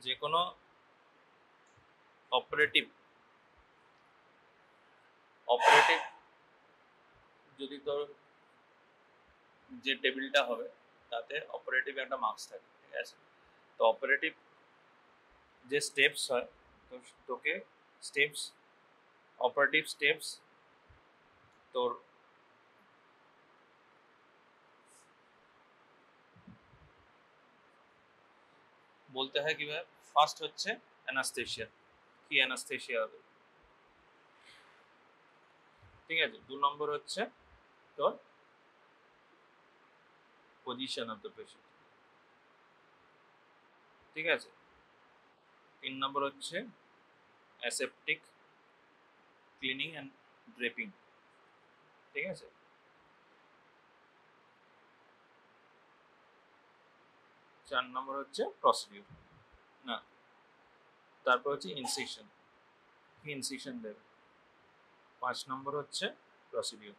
যে কোনো অপারেটিভ যদি তোর যে টেবিলটা হবে তাতে অপারেটিভ একটা মার্কস থাকে, ঠিক আছে? তো অপারেটিভ যে স্টেপস হয়, তো তোকে স্টেপস অপারেটিভ স্টেপস তোর বলতে হয় কিভাবে। ফার্স্ট হচ্ছে অ্যানাস্থেশিয়া, কি অ্যানাস্থেশিয়া হবে, ঠিক আছে? 2 নম্বর হচ্ছে তোর পজিশন অফ দ্য পেশেন্ট, ঠিক আছে? 3 নম্বর হচ্ছে অ্যাসেপটিক ক্লিনিং অ্যান্ড ড্রেপিং, ঠিক আছে? 4 নম্বর হচ্ছে প্রসিডিউর, না তারপর হচ্ছে ইনসিশন, কি ইনসিশন দেবে। 5 নম্বর হচ্ছে প্রসিডিউর।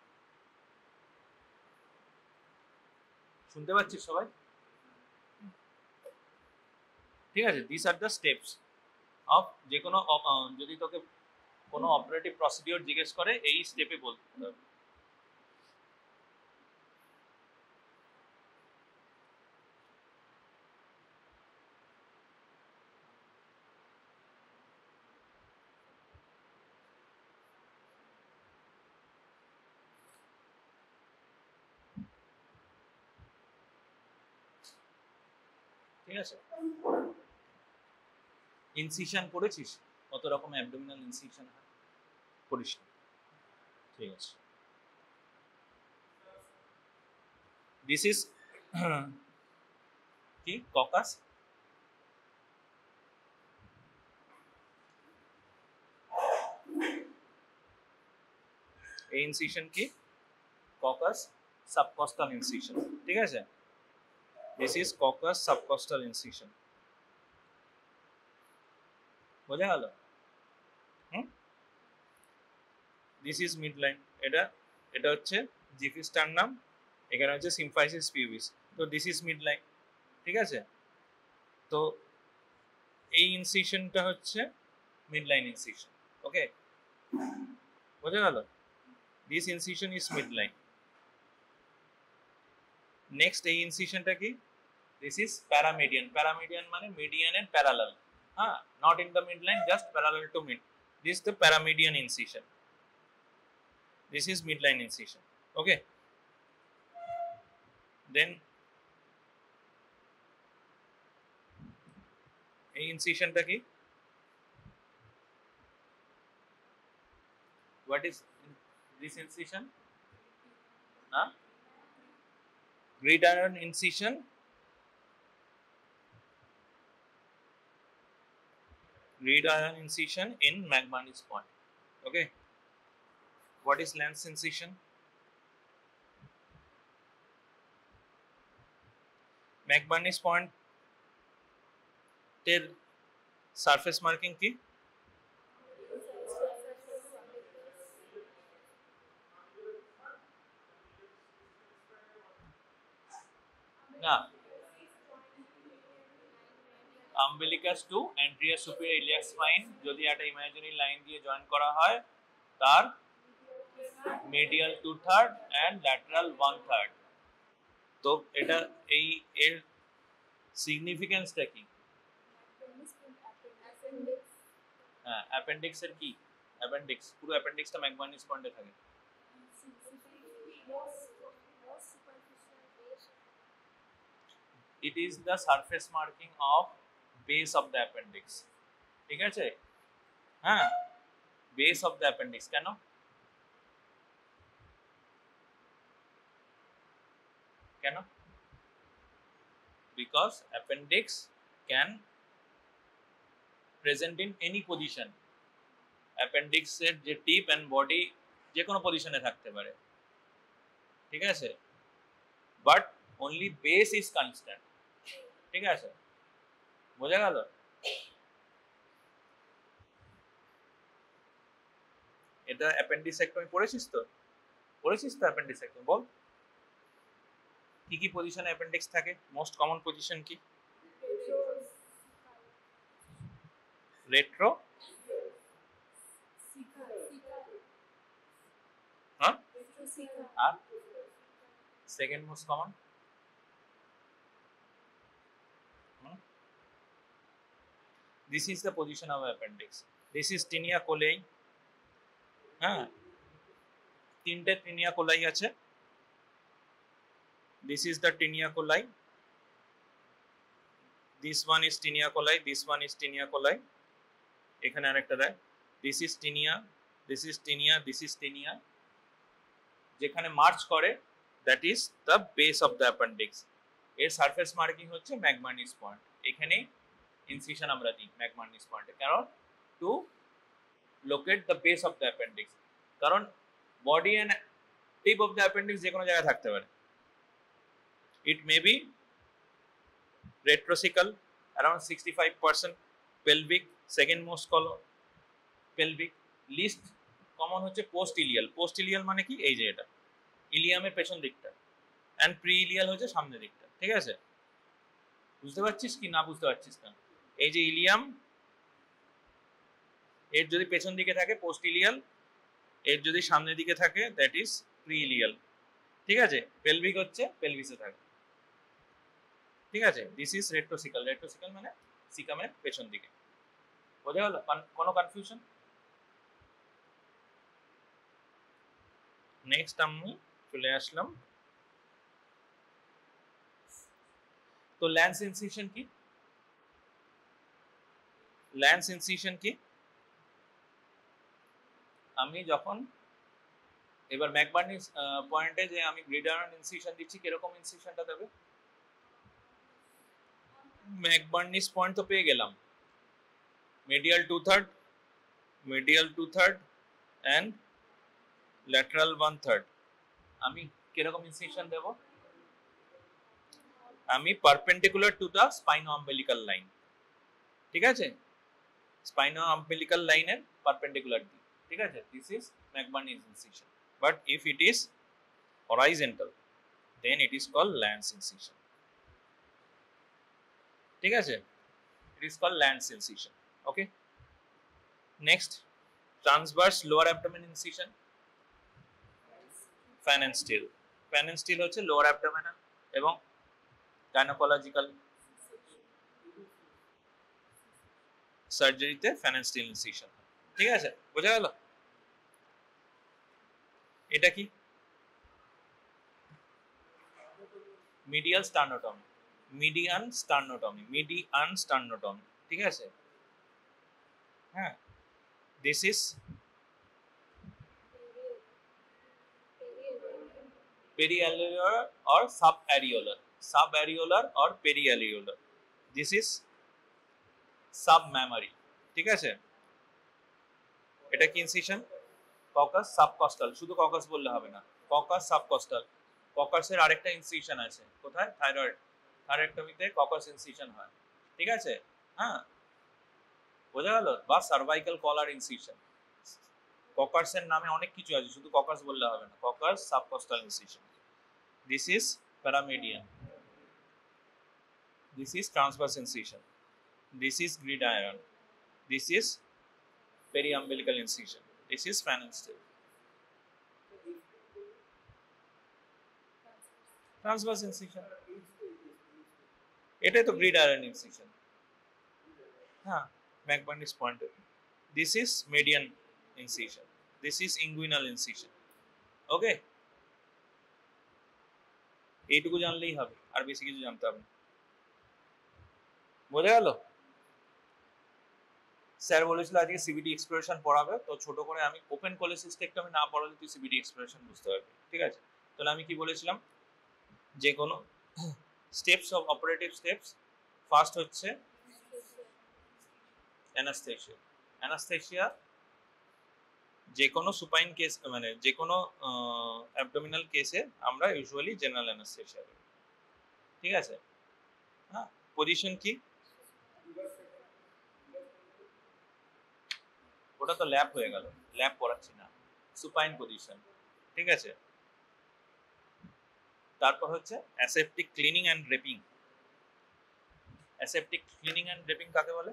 শুনতে পাচ্ছিস সবাই? ঠিক আছে, this are the steps of যে কোনো যদি তোকে কোনো অপারেটিভ প্রসিডিউর জিজ্ঞেস করে এই স্টেপে বলতে হবে। ঠিক আছে, ইনসিশন করেছিস? কত রকম অ্যাবডোমিনাল ইনসিশন হয়? করিস না, ঠিক আছে। দিস ইজ কি ককাস, এই ইনসিশন কি ককাস সাবকস্টাল ইনসিশন, ঠিক আছে? This is caucus subcostal incision, বোঝা গেল? দিস ইজ মিড লাইন, এটা এটা হচ্ছে জিফি স্টার্নাম, এখানে হচ্ছে সিম্ফাইসিস পিউবিস, তো দিস ইজ মিড লাইন, ঠিক আছে? তো এই ইনসিশনটা হচ্ছে মিড লাইন ইনসিশন, ওকে, বোঝা গেল? This incision is midline. Next এই ইনসিশনটা কি? দিস ইজ প্যারামিডিয়ান, প্যারামিডিয়ান মানে মিডিয়ান এন্ড প্যারালাল, হ্যাঁ, not in the midline, just parallel to mid, this the paramedian incision, this is midline incision, okay? Then এই ইনসিশনটা কি? what is this incision? huh? Gridiron incision, gridiron incision in McBurney's point, okay? What is Lance incision? McBurney's point এর surface marking কি? না, umbilicus to anterior superior iliac spine যদি একটা imaginary line দিয়ে join করা হয়, তার medial 2/3 and lateral 1/3, তো এটা এই এর সিগনিফিকেন্সটা কি? হ্যাঁ, অ্যাপেন্ডিক্স এর কি? অ্যাপেন্ডিক্স, পুরো অ্যাপেন্ডিক্সটা ম্যাকবার্নিস পয়েন্টে থাকে। It is the surface marking of base of the appendix, ঠিক আছে? হ্যাঁ, base of the appendix, কেন? কেন? Because appendix can present in any position, appendix এর যে টিপ এন্ড বডি যে কোনো পজিশনে থাকতে পারে, ঠিক আছে? But only base is constant, ঠিক আছে? বোঝা গেল? এটা অ্যাপেন্ডিসেক্টমি পড়েছিস তো? পড়েছিস তো অ্যাপেন্ডিসেক্টমি? বল কি কি পজিশনে অ্যাপেন্ডিক্স থাকে, মোস্ট কমন পজিশন কি? রেট্রো হ্যাঁ আর second most common this is the position of appendix this is tinea coli হ্যাঁ তিনটে tinea coli আছে this is the tinea coli this one is tinea coli this one is tinea coli এখানে আরেকটা দেয় this is tinea this is tinea this is tinea যেখানে March করে that is the base of the appendix এর surface marking হচ্ছে ম্যাকমার্নিস point এখানে incision আমরা দিই ম্যাকমার্নিস পয়েন্টে কারণ to locate the base of the appendix কারণ body and tip of the appendix যে কোনো জায়গায় থাকতে পারে it may be retrocaecal around 65% pelvic second most pelvic least common হচ্ছে পোস্ট ইলিয়াল মানে কি এই যে এটা ইলিয়ামের পেছন দিকটা এন্ড প্রি ইলিয়াল হচ্ছে সামনের দিকটা ঠিক আছে বুঝতে পারছিস কি না বুঝতে পারছিস না এই যে ইলিয়াম এর যদি পেছন দিকে থাকে পোস্ট ইলিয়াল এর যদি সামনের দিকে থাকে দ্যাট ইজ প্রি ইলিয়াল ঠিক আছে পেলভিক হচ্ছে পেলভিসে থাকে ঠিক আছে দিস ইজ রেট্রোসিকাল মানে সিকামের পেছন দিকে বোঝা গেল কোনো কনফিউশন নেক্সট আমি চলে আসলাম তো ল্যান্স ইনসিশন কি আমি যখন এবার ম্যাকবার্নিস পয়েন্টে যে আমি গ্রিডারন ইনসিশন দিচ্ছি কিরকম ইনসিশনটা দেবে ম্যাকবার্নিস পয়েন্ট তো পেয়ে গেলাম medial 2/3 and lateral 1/3 আমি কিরকম ইনসিশন দেব আমি perpendicular to the spino umbilical line ঠিক আছে স্পাইনো আম্বিলিকাল লাইনের পারপেন্ডিকুলার দিই ঠিক আছে this is McBurney's incision but if it is horizontal then it is called lance incision ঠিক আছে it is called lance incision okay next transverse lower abdomen incision fan and steel হচ্ছে lower abdomen এবং gynecological সার্জারিতে fan and steel incision ঠিক আছে বোঝা গেল এটা কি median sternotomy ঠিক আছে হ্যাঁ this is perialveolar or subareolar or perialveolar this is submammary ঠিক আছে এটা কি ইনসিশন ককাস সাবকস্টাল শুধু ককাস বললে হবে না ককাস সাবকস্টাল ককাসের আরেকটা ইনসিশন আছে কোথায় থাইরয়েডটমিতে ককাস ইনসিশন হয় ঠিক আছে হ্যাঁ বোঝা গেল বা সার্ভাইকাল কলার ইনসিশন ককাসের নামে অনেক কিছু আছে শুধু ককাস বললে হবে না Kocher's subcostal incision this is paramedian this is transverse incision this is gridiron this is periumbilical incision this is fan and steel transverse incision এটাই তো gridiron incision হ্যাঁ McBurney's point this is median incision this is inguinal incision okay এইটুকু জানলেই হবে আর বেশি কিছু জানতে হবে না বোঝা গেল স্যার বলেছিল আজকে সিবিডি এক্সপ্লোরেশন পড়াবে তো ছোট করে আমি ওপেন কোলেসিস্টেক্টমি না পড়ালে তুই সিবিডি এক্সপ্লোরেশন বুঝতে পারবি ঠিক আছে তাহলে আমি কি বলেছিলাম যে কোনো steps of operative steps first হচ্ছে অ্যানাস্থেসিয়া যে কোনো সুপাইন কেস মানে যে কোনো অ্যাবডোমিনাল কেসে আমরা ইউজুয়ালি জেনারেল অ্যানাস্থেসিয়া করি ঠিক আছে হ্যাঁ পজিশন কি ওটা তো ল্যাপ হয়ে গেল ল্যাপ পড়াচ্ছি না সুপাইন পজিশন ঠিক আছে তারপর হচ্ছে অ্যাসেপ্টিক ক্লিনিং এন্ড ড্রেপিং কাকে বলে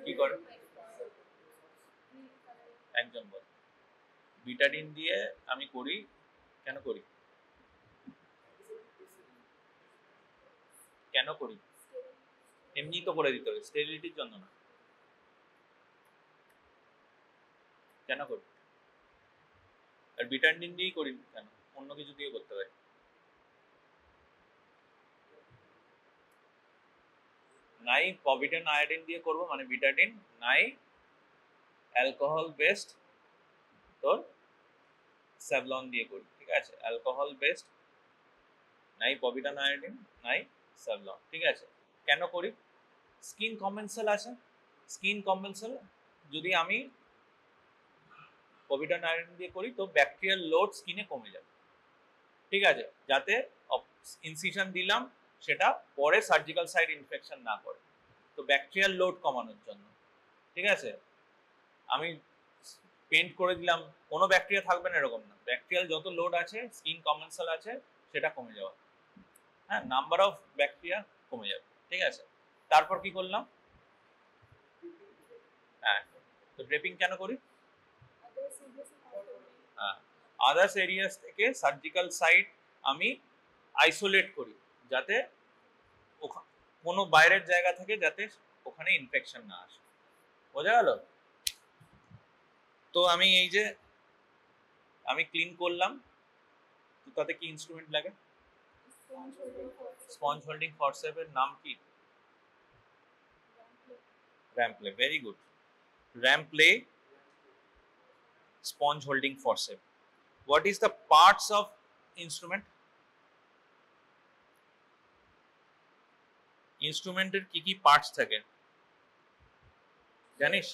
কি করে একজন বল। বিটাডিন দিয়ে আমি করি, কেন করি? কেন করি? এমনি তো করে দিতে হবে, স্টেরিলিটির জন্য না। কেন করি? আর বিটাডিন দিয়েই করি কেন, অন্য কিছু দিয়ে করতে পারি? নাই পভিডন আয়োডিন দিয়ে করব, মানে বিটাডিন নাই অ্যালকোহল বেসড তোর স্যাভলন দিয়ে করি, ঠিক আছে? অ্যালকোহল বেসড নাই পভিডন আয়োডিন নাই স্যাভলন, ঠিক আছে? কেন করি? স্কিন কমেন্সাল আছে, স্কিন কমেন্সাল যদি আমি পভিডন আয়োডিন দিয়ে করি তো ব্যাকটেরিয়াল লোড স্কিনে কমে যাবে, ঠিক আছে? যাতে ইনসিশন দিলাম সেটা পরে সার্জিক্যাল সাইট ইনফেকশন না করে, তো ব্যাকটেরিয়াল লোড কমানোর জন্য, ঠিক আছে? আমি পেন্ট করে দিলাম, কোনো ব্যাকটেরিয়া থাকবে না এরকম না, ব্যাকটেরিয়াল যত লোড আছে স্কিন কমেন্সাল আছে সেটা কমে যাওয়া, হ্যাঁ, নাম্বার অফ ব্যাকটেরিয়া কমে যাবে, ঠিক আছে? তারপর কি করলাম? হ্যাঁ, তো ড্রেপিং কেন করি? হ্যাঁ, আদার্স এরিয়াস থেকে সার্জিক্যাল সাইট আমি আইসোলেট করি, যাতে কোনো বাইরের জায়গা থেকে যাতে ওখানে ইনফেকশন না আসে, বোঝা গেল? তো আমি এই যে আমি ক্লিন করলাম, তো তাতে কি ইনস্ট্রুমেন্ট লাগে? স্পঞ্জ হোল্ডিং ফরসেপের নাম কি? Rampley, very good. Rampley sponge holding forceps. What is the parts of instrument? ইনস্ট্রুমেন্টের কি কি পার্টস থাকে জানিস?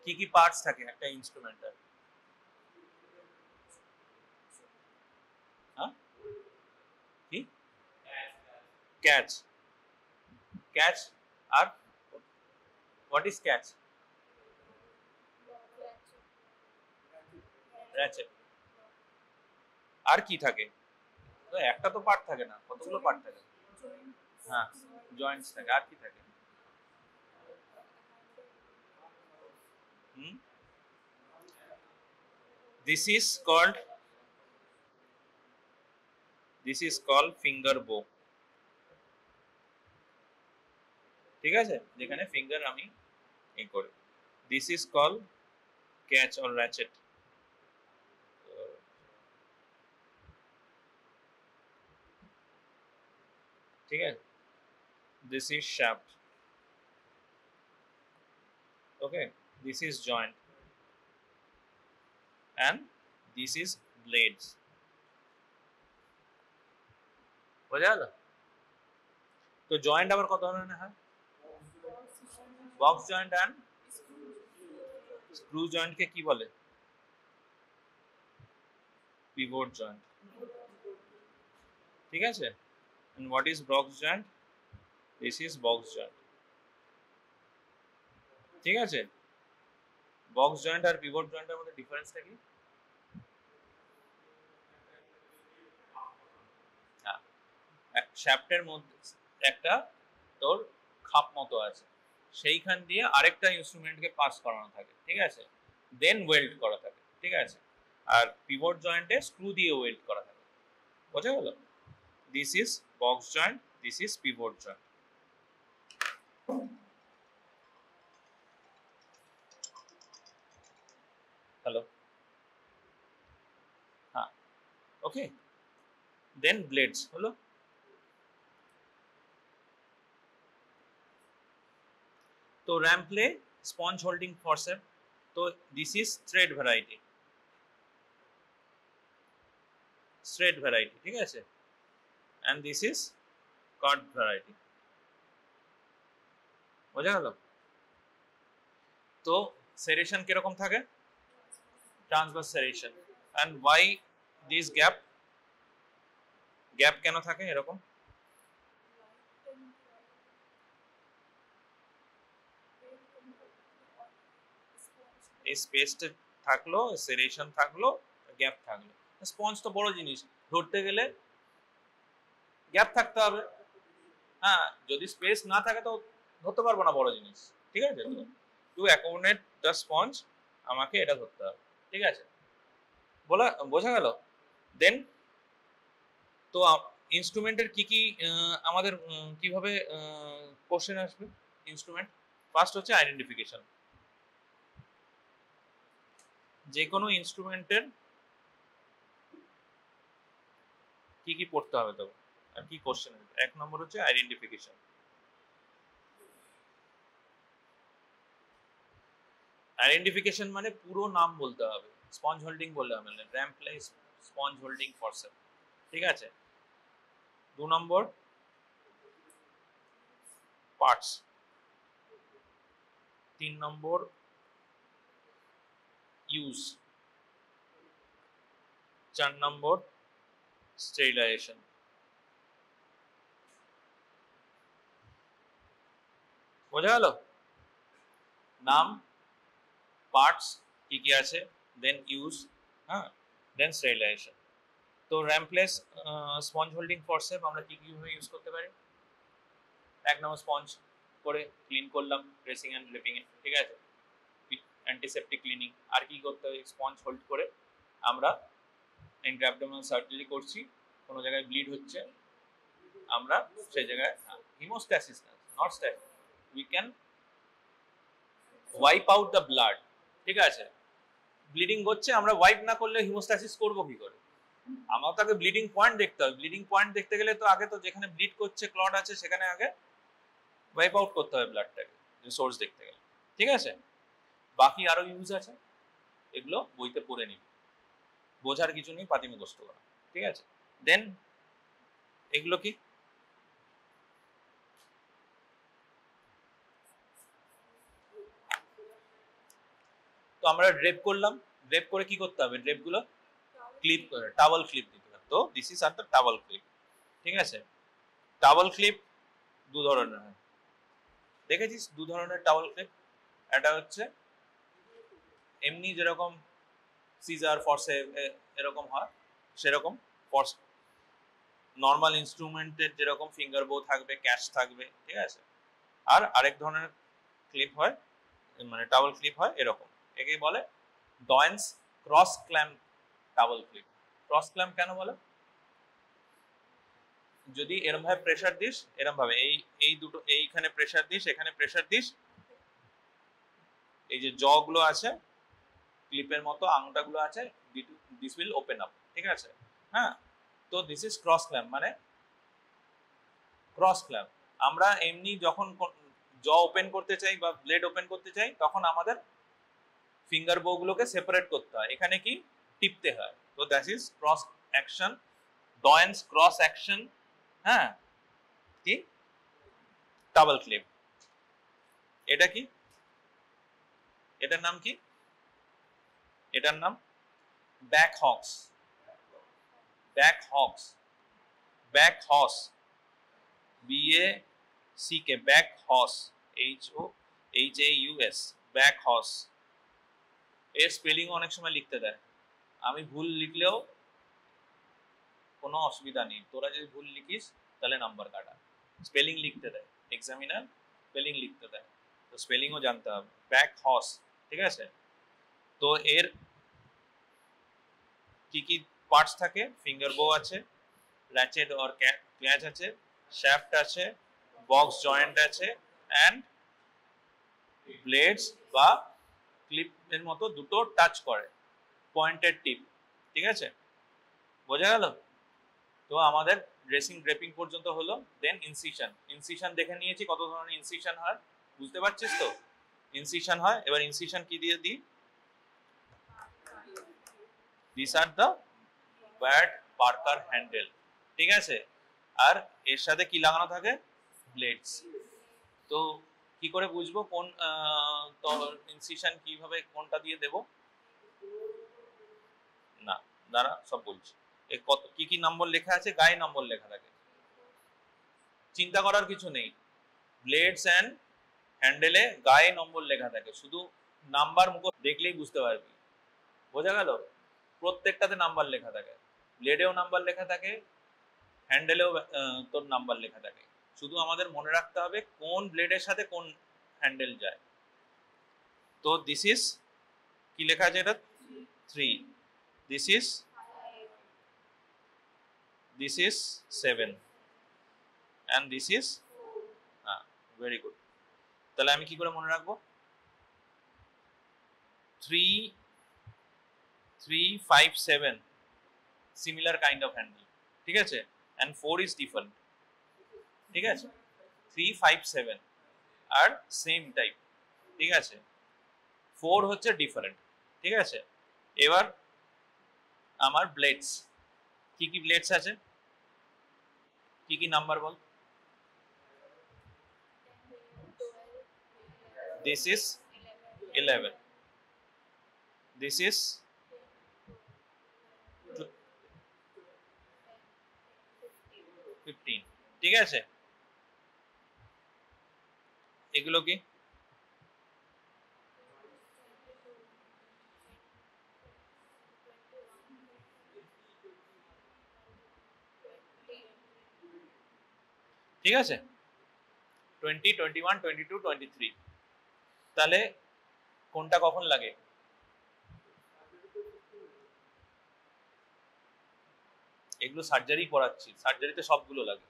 কি কি পার্টস থাকে একটা ইনস্ট্রুমেন্টের? হ্যাঁ, কি? ক্যাচ, ক্যাচ, আর হোয়াট ইজ ক্যাচ? র্যাচেট। আর কি থাকে? তো একটা তো পার্ট থাকে না, কতগুলো পার্ট থাকে? হ্যাঁ, জয়েন্টস থাকে, আর কি থাকে? This is called finger bow, ঠিক আছে? যেখানে ফিঙ্গার আমি এই করি, this is called catch or ratchet. ঠিক আছে, this is shaft, okay, this is joint and this is blades, বোঝা গেল? তো জয়েন্ট আবার কত ধরনের হয়? Box joint and screw joint কে কি বলে? পিভট জয়েন্ট, ঠিক আছে? and what is box joint? this is box joint, ঠিক আছে? বক্স জয়েন্ট আর পিভট জয়েন্টের মধ্যে ডিফারেন্সটা কি? হ্যাঁ, শ্যাফটের মধ্যে একটা তোর খাপ মতো আছে, সেইখান দিয়ে আরেকটা ইনস্ট্রুমেন্টকে পাস করানো থাকে, ঠিক আছে? দেন ওয়েল্ড করা থাকে, ঠিক আছে? আর পিভট জয়েন্টে স্ক্রু দিয়ে ওয়েল্ড করা থাকে, বোঝা গেল? This is box joint, this is pivot joint. Hello, হ্যাঁ, ওকে। দেন ব্লেডস হলো, তো র্যাম্পলে স্পঞ্জ হোল্ডিং ফরসেপ, তো this is thread variety, thread variety, ঠিক আছে? and this is cut variety, বোঝা গেল? তো সেরেশন কিরকম থাকে? Transverse serration. and why this gap? Gap কেন থাকে এরকম? এই স্পেসটা থাকলো, সেরেশন থাকলো, গ্যাপ থাকলো। স্পঞ্জ তো বড় জিনিস, ধরতে গেলে গ্যাপ থাকতে হবে, হ্যাঁ। যদি স্পেস না থাকে তো ধরতে পারবো না বড় জিনিস, ঠিক আছে? তো টু অ্যাকোমোডেট দ্য স্পঞ্জ আমাকে এটা ধরতে হবে, ঠিক আছে? বোঝা গেল? দেন তো ইনস্ট্রুমেন্টের কি কি আমাদের কিভাবে কোশ্চেন আসবে ইনস্ট্রুমেন্ট? ফার্স্ট হচ্ছে আইডেন্টিফিকেশন। যে কোনো ইনস্ট্রুমেন্টের কি কি পড়তে হবে তবে আর কি কোশ্চেন আসবে? এক নম্বর হচ্ছে আইডেন্টিফিকেশন। আইডেন্টিফিকেশন মানে পুরো নাম বলতে হবে, স্পঞ্জ হোল্ডিং বললে হবে না, র্যাম্পলেস স্পঞ্জ হোল্ডিং ফরসেপ, ঠিক আছে? 2 নম্বর পার্টস, 3 নম্বর ইউজ, 4 নম্বর স্টেরিলাইজেশন। বোঝা গেল? নাম, পার্টস কি কি আছে, দেন ইউজ, হ্যাঁ, দেন স্টেরিলাইজেশন। তো র্যাম্পলেস স্পঞ্জ হোল্ডিং ফরসেপ আমরা কি কিভাবে ইউজ করতে পারি? এক নম্বর স্পঞ্জ করে ক্লিন করলাম ড্রেসিং অ্যান্ড ড্রেপিং এ, ঠিক আছে? Antiseptic cleaning. আর কি করতে হবে? স্পঞ্জ হোল্ড করে আমরা ইন্ট্রাঅ্যাবডোমিনাল সার্জারি করছি, কোনো জায়গায় ব্লিড হচ্ছে, আমরা সেই জায়গায় হিমোস্ট্যাসিস না, not stasis, we can wipe out the blood, ঠিক আছে? ব্লিডিং হচ্ছে, আমরা ওয়াইপ না করলে হিমোস্ট্যাসিস করবো কি করে? আমার তো আগে ব্লিডিং পয়েন্ট দেখতে হবে। ব্লিডিং পয়েন্ট দেখতে গেলে তো আগে তো যেখানে ব্লিড করছে, ক্লট আছে, সেখানে আগে ওয়াইপ আউট করতে হবে ব্লাডটাকে, সোর্স দেখতে গেলে, ঠিক আছে? বাকি আরো ইউজ আছে, এগুলো বইতে পড়ে নিবি, বোঝার কিছু নেই, পাতি মুখস্থ করা, ঠিক আছে? দেন এগুলো কি? তো আমরা ড্রেপ করলাম, ড্রেপ করে কি করতে হবে? ড্রেপ গুলো ক্লিপ করে টাওয়াল ক্লিপ দিতে হবে। তো this is are the towel clip, ঠিক আছে? টাওয়াল ক্লিপ দু ধরনের হয়, দেখেছিস? দু ধরনের টাওয়াল ক্লিপ। একটা হচ্ছে এমনি যেরকম সিজার ফরসে এরকম হয় সেরকম, ফরস নর্মাল ইনস্ট্রুমেন্টের যেরকম ফিঙ্গার বো থাকবে, ক্যাচ থাকবে, ঠিক আছে? আর আরেক ধরনের ক্লিপ হয়, মানে টাওয়াল ক্লিপ হয় এরকম, একে বলে Doyen's cross clamp towel clip. Cross clamp কেন বলে? যদি এরম ভাবে প্রেসার দিস, এরম ভাবে এই দুটো, এইখানে প্রেসার দিস, এখানে প্রেসার দিস, এই যে জ গুলো আছে ক্লিপের মতো, আঙুটাগুলো আছে, দিস উইল ওপেন আপ, ঠিক আছে? হ্যাঁ, তো দিস ইজ ক্রস ক্ল্যাম্প। মানে ক্রস ক্ল্যাম্প আমরা এমনি যখন জ ওপেন করতে চাই বা ব্লেড ওপেন করতে চাই, তখন আমাদের ফিঙ্গার বো গুলোকে সেপারেট করতে হয়, এখানে কি টিপতে হয়। তো that is cross action, Doyen's cross action, হ্যাঁ, কি ডাবল ক্লিপ। এটা কি? এটার নাম কি? এটার নাম back Hawks. Back Hawks, back হস, BACK, ব্যাক হস, HOHAUS, ব্যাক হস। এর স্পেলিং অনেক সময় লিখতে দেয়, আমি ভুল লিখলেও কোনো অসুবিধা নেই, তোরা যদি ভুল লিখিস তাহলে নাম্বার কাটা। স্পেলিং লিখতে দেয় এক্সামিনার, স্পেলিং লিখতে দেয়, তো স্পেলিংও জানতে হবে। ব্যাক হস, ঠিক আছে? তো এর কি কি পার্টস থাকে? ফিঙ্গার বো আছে, ল্যাচেট অর ক্যাচ আছে, শ্যাফট আছে, বক্স জয়েন্ট আছে, অ্যান্ড ব্লেডস বা ক্লিপের মতো দুটো টাচ করে, পয়েন্টেড টিপ, ঠিক আছে? বোঝা গেল? তো আমাদের ড্রেসিং ড্রেপিং পর্যন্ত হলো। দেন ইনসিশন। ইনসিশন দেখে নিয়েছি কত ধরনের ইনসিশন হয়, বুঝতে পারছিস তো? ইনসিশন হয়, এবার ইনসিশন কি দিয়ে দিই? This are the bad Parker handle, ঠিক আছে? আর এর সাথে কি লাগানো থাকে? ব্লেডস। তো কি করে বুঝবো কোন ইনসিশন কিভাবে কোনটা দিয়ে দেব? না, দাঁড়া, সব বলছি। কত কি কি নম্বর লেখা আছে? গায়ে নম্বর লেখা থাকে, চিন্তা করার কিছু নেই। ব্লেডস এন্ড হ্যান্ডেলে গায়ে নম্বর লেখা থাকে, শুধু নাম্বার মুখ দেখলেই বুঝতে পারবি। বোঝা গেল? প্রত্যেকটাতে নাম্বার লেখা থাকে, ব্লেডেও নাম্বার লেখা থাকে, হ্যান্ডেলেও তোর নাম্বার লেখা থাকে, শুধু আমাদের মনে রাখতে হবে কোন ব্লেডের সাথে কোন হ্যান্ডেল যায়। তো দিস ইজ কি লেখা আছে এটা 3, this is 7 and this is very good. তাহলে আমি কি করে মনে রাখবো 3, 3, 5, 7 similar kind of handle, ঠিক আছে, and 4 is different, ঠিক আছে, 3, 5, 7 আর সেম টাইপ, ঠিক আছে, 4 হচ্ছে ডিফারেন্ট, ঠিক আছে। এবার আমার ব্লেডস, কি কি ব্লেডস আছে, কি কি number ball. This is 11, this is 15, ঠিক আছে। এগুলো কি ঠিক আছে 20, 21, 22, 23। তাহলে কোনটা কখন লাগে, এগুলো সার্জারি করাচ্ছি, সার্জারিতে সবগুলো লাগে,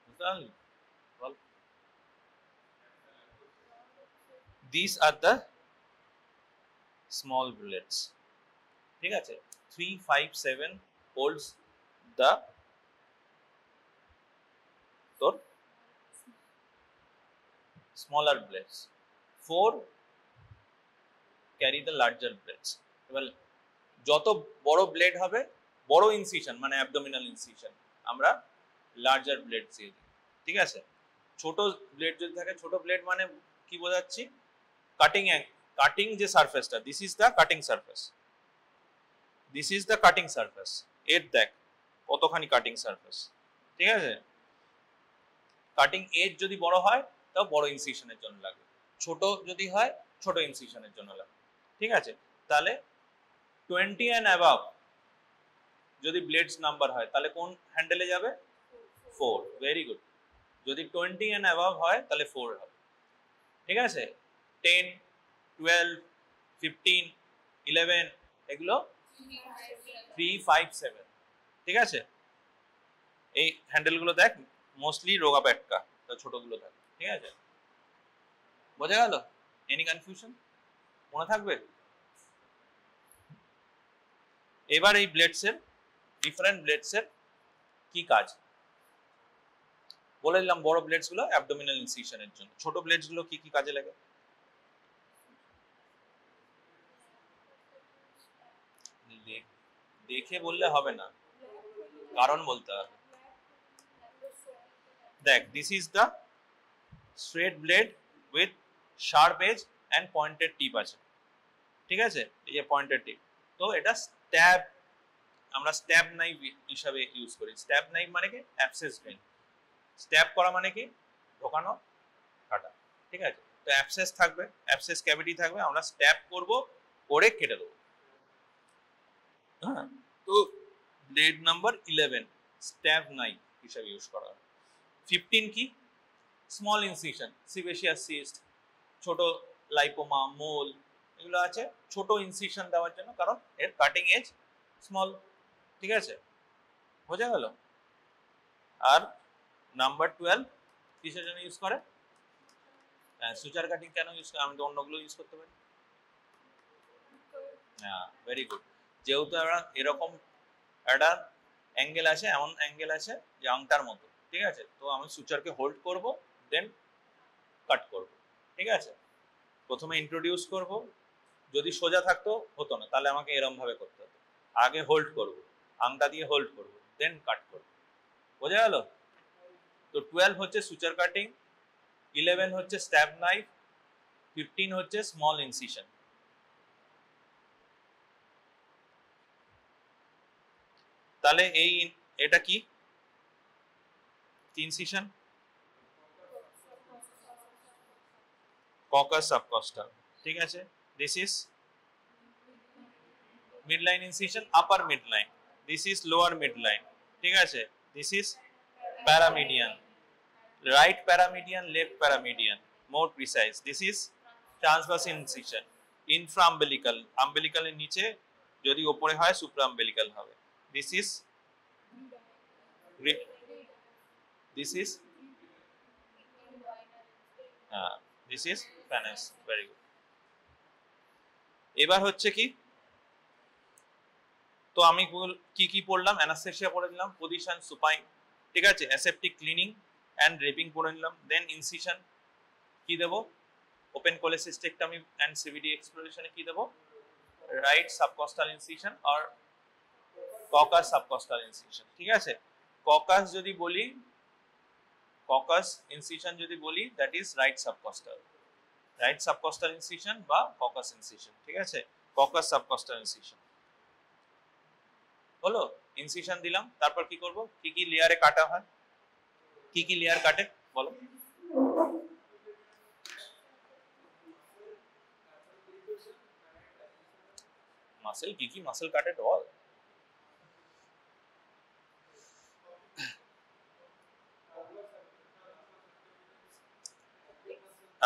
বুঝতে পারলি বল। These are the small bullets, ঠিক আছে। 3, 5, 7 holds the তোর smaller blades, 4 carry the larger blades। এবার যত বড় ব্লেড হবে, বড় ইনসিশন মানে অ্যাবডোমিনাল ইনসিশন, আমরা লার্জার ব্লেড দিয়ে দিই, ঠিক আছে। ছোট ব্লেড যদি থাকে, ছোট ব্লেড মানে কি বোঝাচ্ছি, কাটিং যে সারফেসটা, this is the cutting surface, this is the cutting surface, এর দেখ কতখানি কাটিং সারফেস, ঠিক আছে। কাটিং এজ যদি বড় হয় তাও বড় ইনসিশনের জন্য লাগবে, ছোট যদি হয় ছোট ইনসিশনের জন্য লাগবে, ঠিক আছে। তাহলে 20 and above যদি ব্লেডস নাম্বার হয় তাহলে কোন হ্যান্ডেলে যাবে 4, ভেরি গুড। যদি 20 and above হয় তাহলে 4 হবে, ঠিক আছে। 10, 12, 15, 11 এগুলো 3, 5, 7, ঠিক আছে। এই হ্যান্ডেলগুলো দেখ মোস্টলি রোগা প্যাটকা, তো ছোটগুলো থাকে, ঠিক আছে। বোঝা গেল? Any confusion? মনে থাকবে? এবার এই ব্লেডসের, ডিফারেন্ট ব্লেডসের কি কাজ বলে দিলাম। বড় ব্লেডস গুলো অ্যাবডোমিনাল ইনসিশনের জন্য, ছোট ব্লেডস গুলো কি কি কাজে লাগে? দেখে বললে হবে না, কারণ বলতে হবে। দেখ, this is the straight blade with sharp edge and pointed tip আছে, ঠিক আছে, এই যে পয়েন্টেড টিপ। তো এটা স্ট্যাব, আমরা স্ট্যাব নাইফ হিসাবে ইউজ করি। স্ট্যাব নাইফ মানে কি অ্যাবসেস ভেন, স্ট্যাব করা মানে কি ঢোকানো, কাটা, ঠিক আছে। তো অ্যাবসেস থাকবে, অ্যাবসেস ক্যাভিটি থাকবে, আমরা স্ট্যাব করব, করে কেটে দেবো। হ্যাঁ, তো ব্লেড নাম্বার 11 স্ট্যাব নাইফ হিসাবে ইউজ করা হয়। 15 কি স্মল ইনসিশন, সিবেশিয়াস সিস্ট, ছোট লাইপোমা, মোল, এগুলো আছে ছোট ইনসিশন দেওয়ার জন্য, কারণ এর কাটিং এজ স্মল, ঠিক আছে, বোঝা গেল। আর নাম্বার 12 কিসের জন্য ইউজ করে? সুচার কাটিং কেন ইউজ করে? আমি তো অন্যগুলো ইউজ করতে পারি। হ্যাঁ, ভেরি গুড। যেহেতু এরকম একটা অ্যাঙ্গেল আছে, এমন অ্যাঙ্গেল আছে যে আংটার মতো, ঠিক আছে, তো আমি সুচারকে হোল্ড করব, দেন কাট করব, ঠিক আছে। প্রথমে ইন্ট্রোডিউস করব, যদি সোজা থাকতো হতো না, তাহলে আমাকে এরম ভাবে করতে হতো, আগে হোল্ড করব, আংটা দিয়ে হোল্ড করব, দেন কাট করব, বোঝা গেল। তো 12 হচ্ছে সুচার কাটিং, 11 হচ্ছে স্ট্যাব নাইফ, 15 হচ্ছে স্মল ইনসিশন। তাহলে এই এটা কি ইনসিশন? ককাস সাবকস্টাল, ঠিক আছে। This is mid line incision, upper mid line, this is lower mid line, ঠিক আছে। This is paramedian, right paramedian, left paramedian, more precise. This is transverse incision. Infraumbilical, umbilical এর নিচে যদি উপরে হয় supraumbilical হবে. This is this is venous. Very good. এবার হচ্ছে কি, তো আমি কি কি পড়লাম, অ্যানাস্থেসিয়া পড়ে দিলাম, পজিশন, সুপাইন, ঠিক আছে, অ্যাসেপ্টিক ক্লিনিং এন্ড রেপিং পড়ে নিলাম, দেন ইনসিশন কি দেব, ওপেন কোলেসিস্টেক্টমি এন্ড সিভিডি এক্সপ্লোরেশনে কি দেব, রাইট সাবকস্টাল ইনসিশন আর ককাস সাবকস্টাল ইনসিশন, ঠিক আছে। ককাস যদি বলি, ককাস ইনসিশন যদি বলি, দ্যাট ইজ রাইট সাবকস্টাল ইনসিশন বা ককাস ইনসিশন, ঠিক আছে, ককাস সাবকস্টাল ইনসিশন হলো। ইনসিশন দিলাম, তারপর কি করব, কি কি লেয়ারে কাটা হয়, কি কি লেয়ার কাটে বলো। মাসেল, কি কি মাসেল কাটে বল।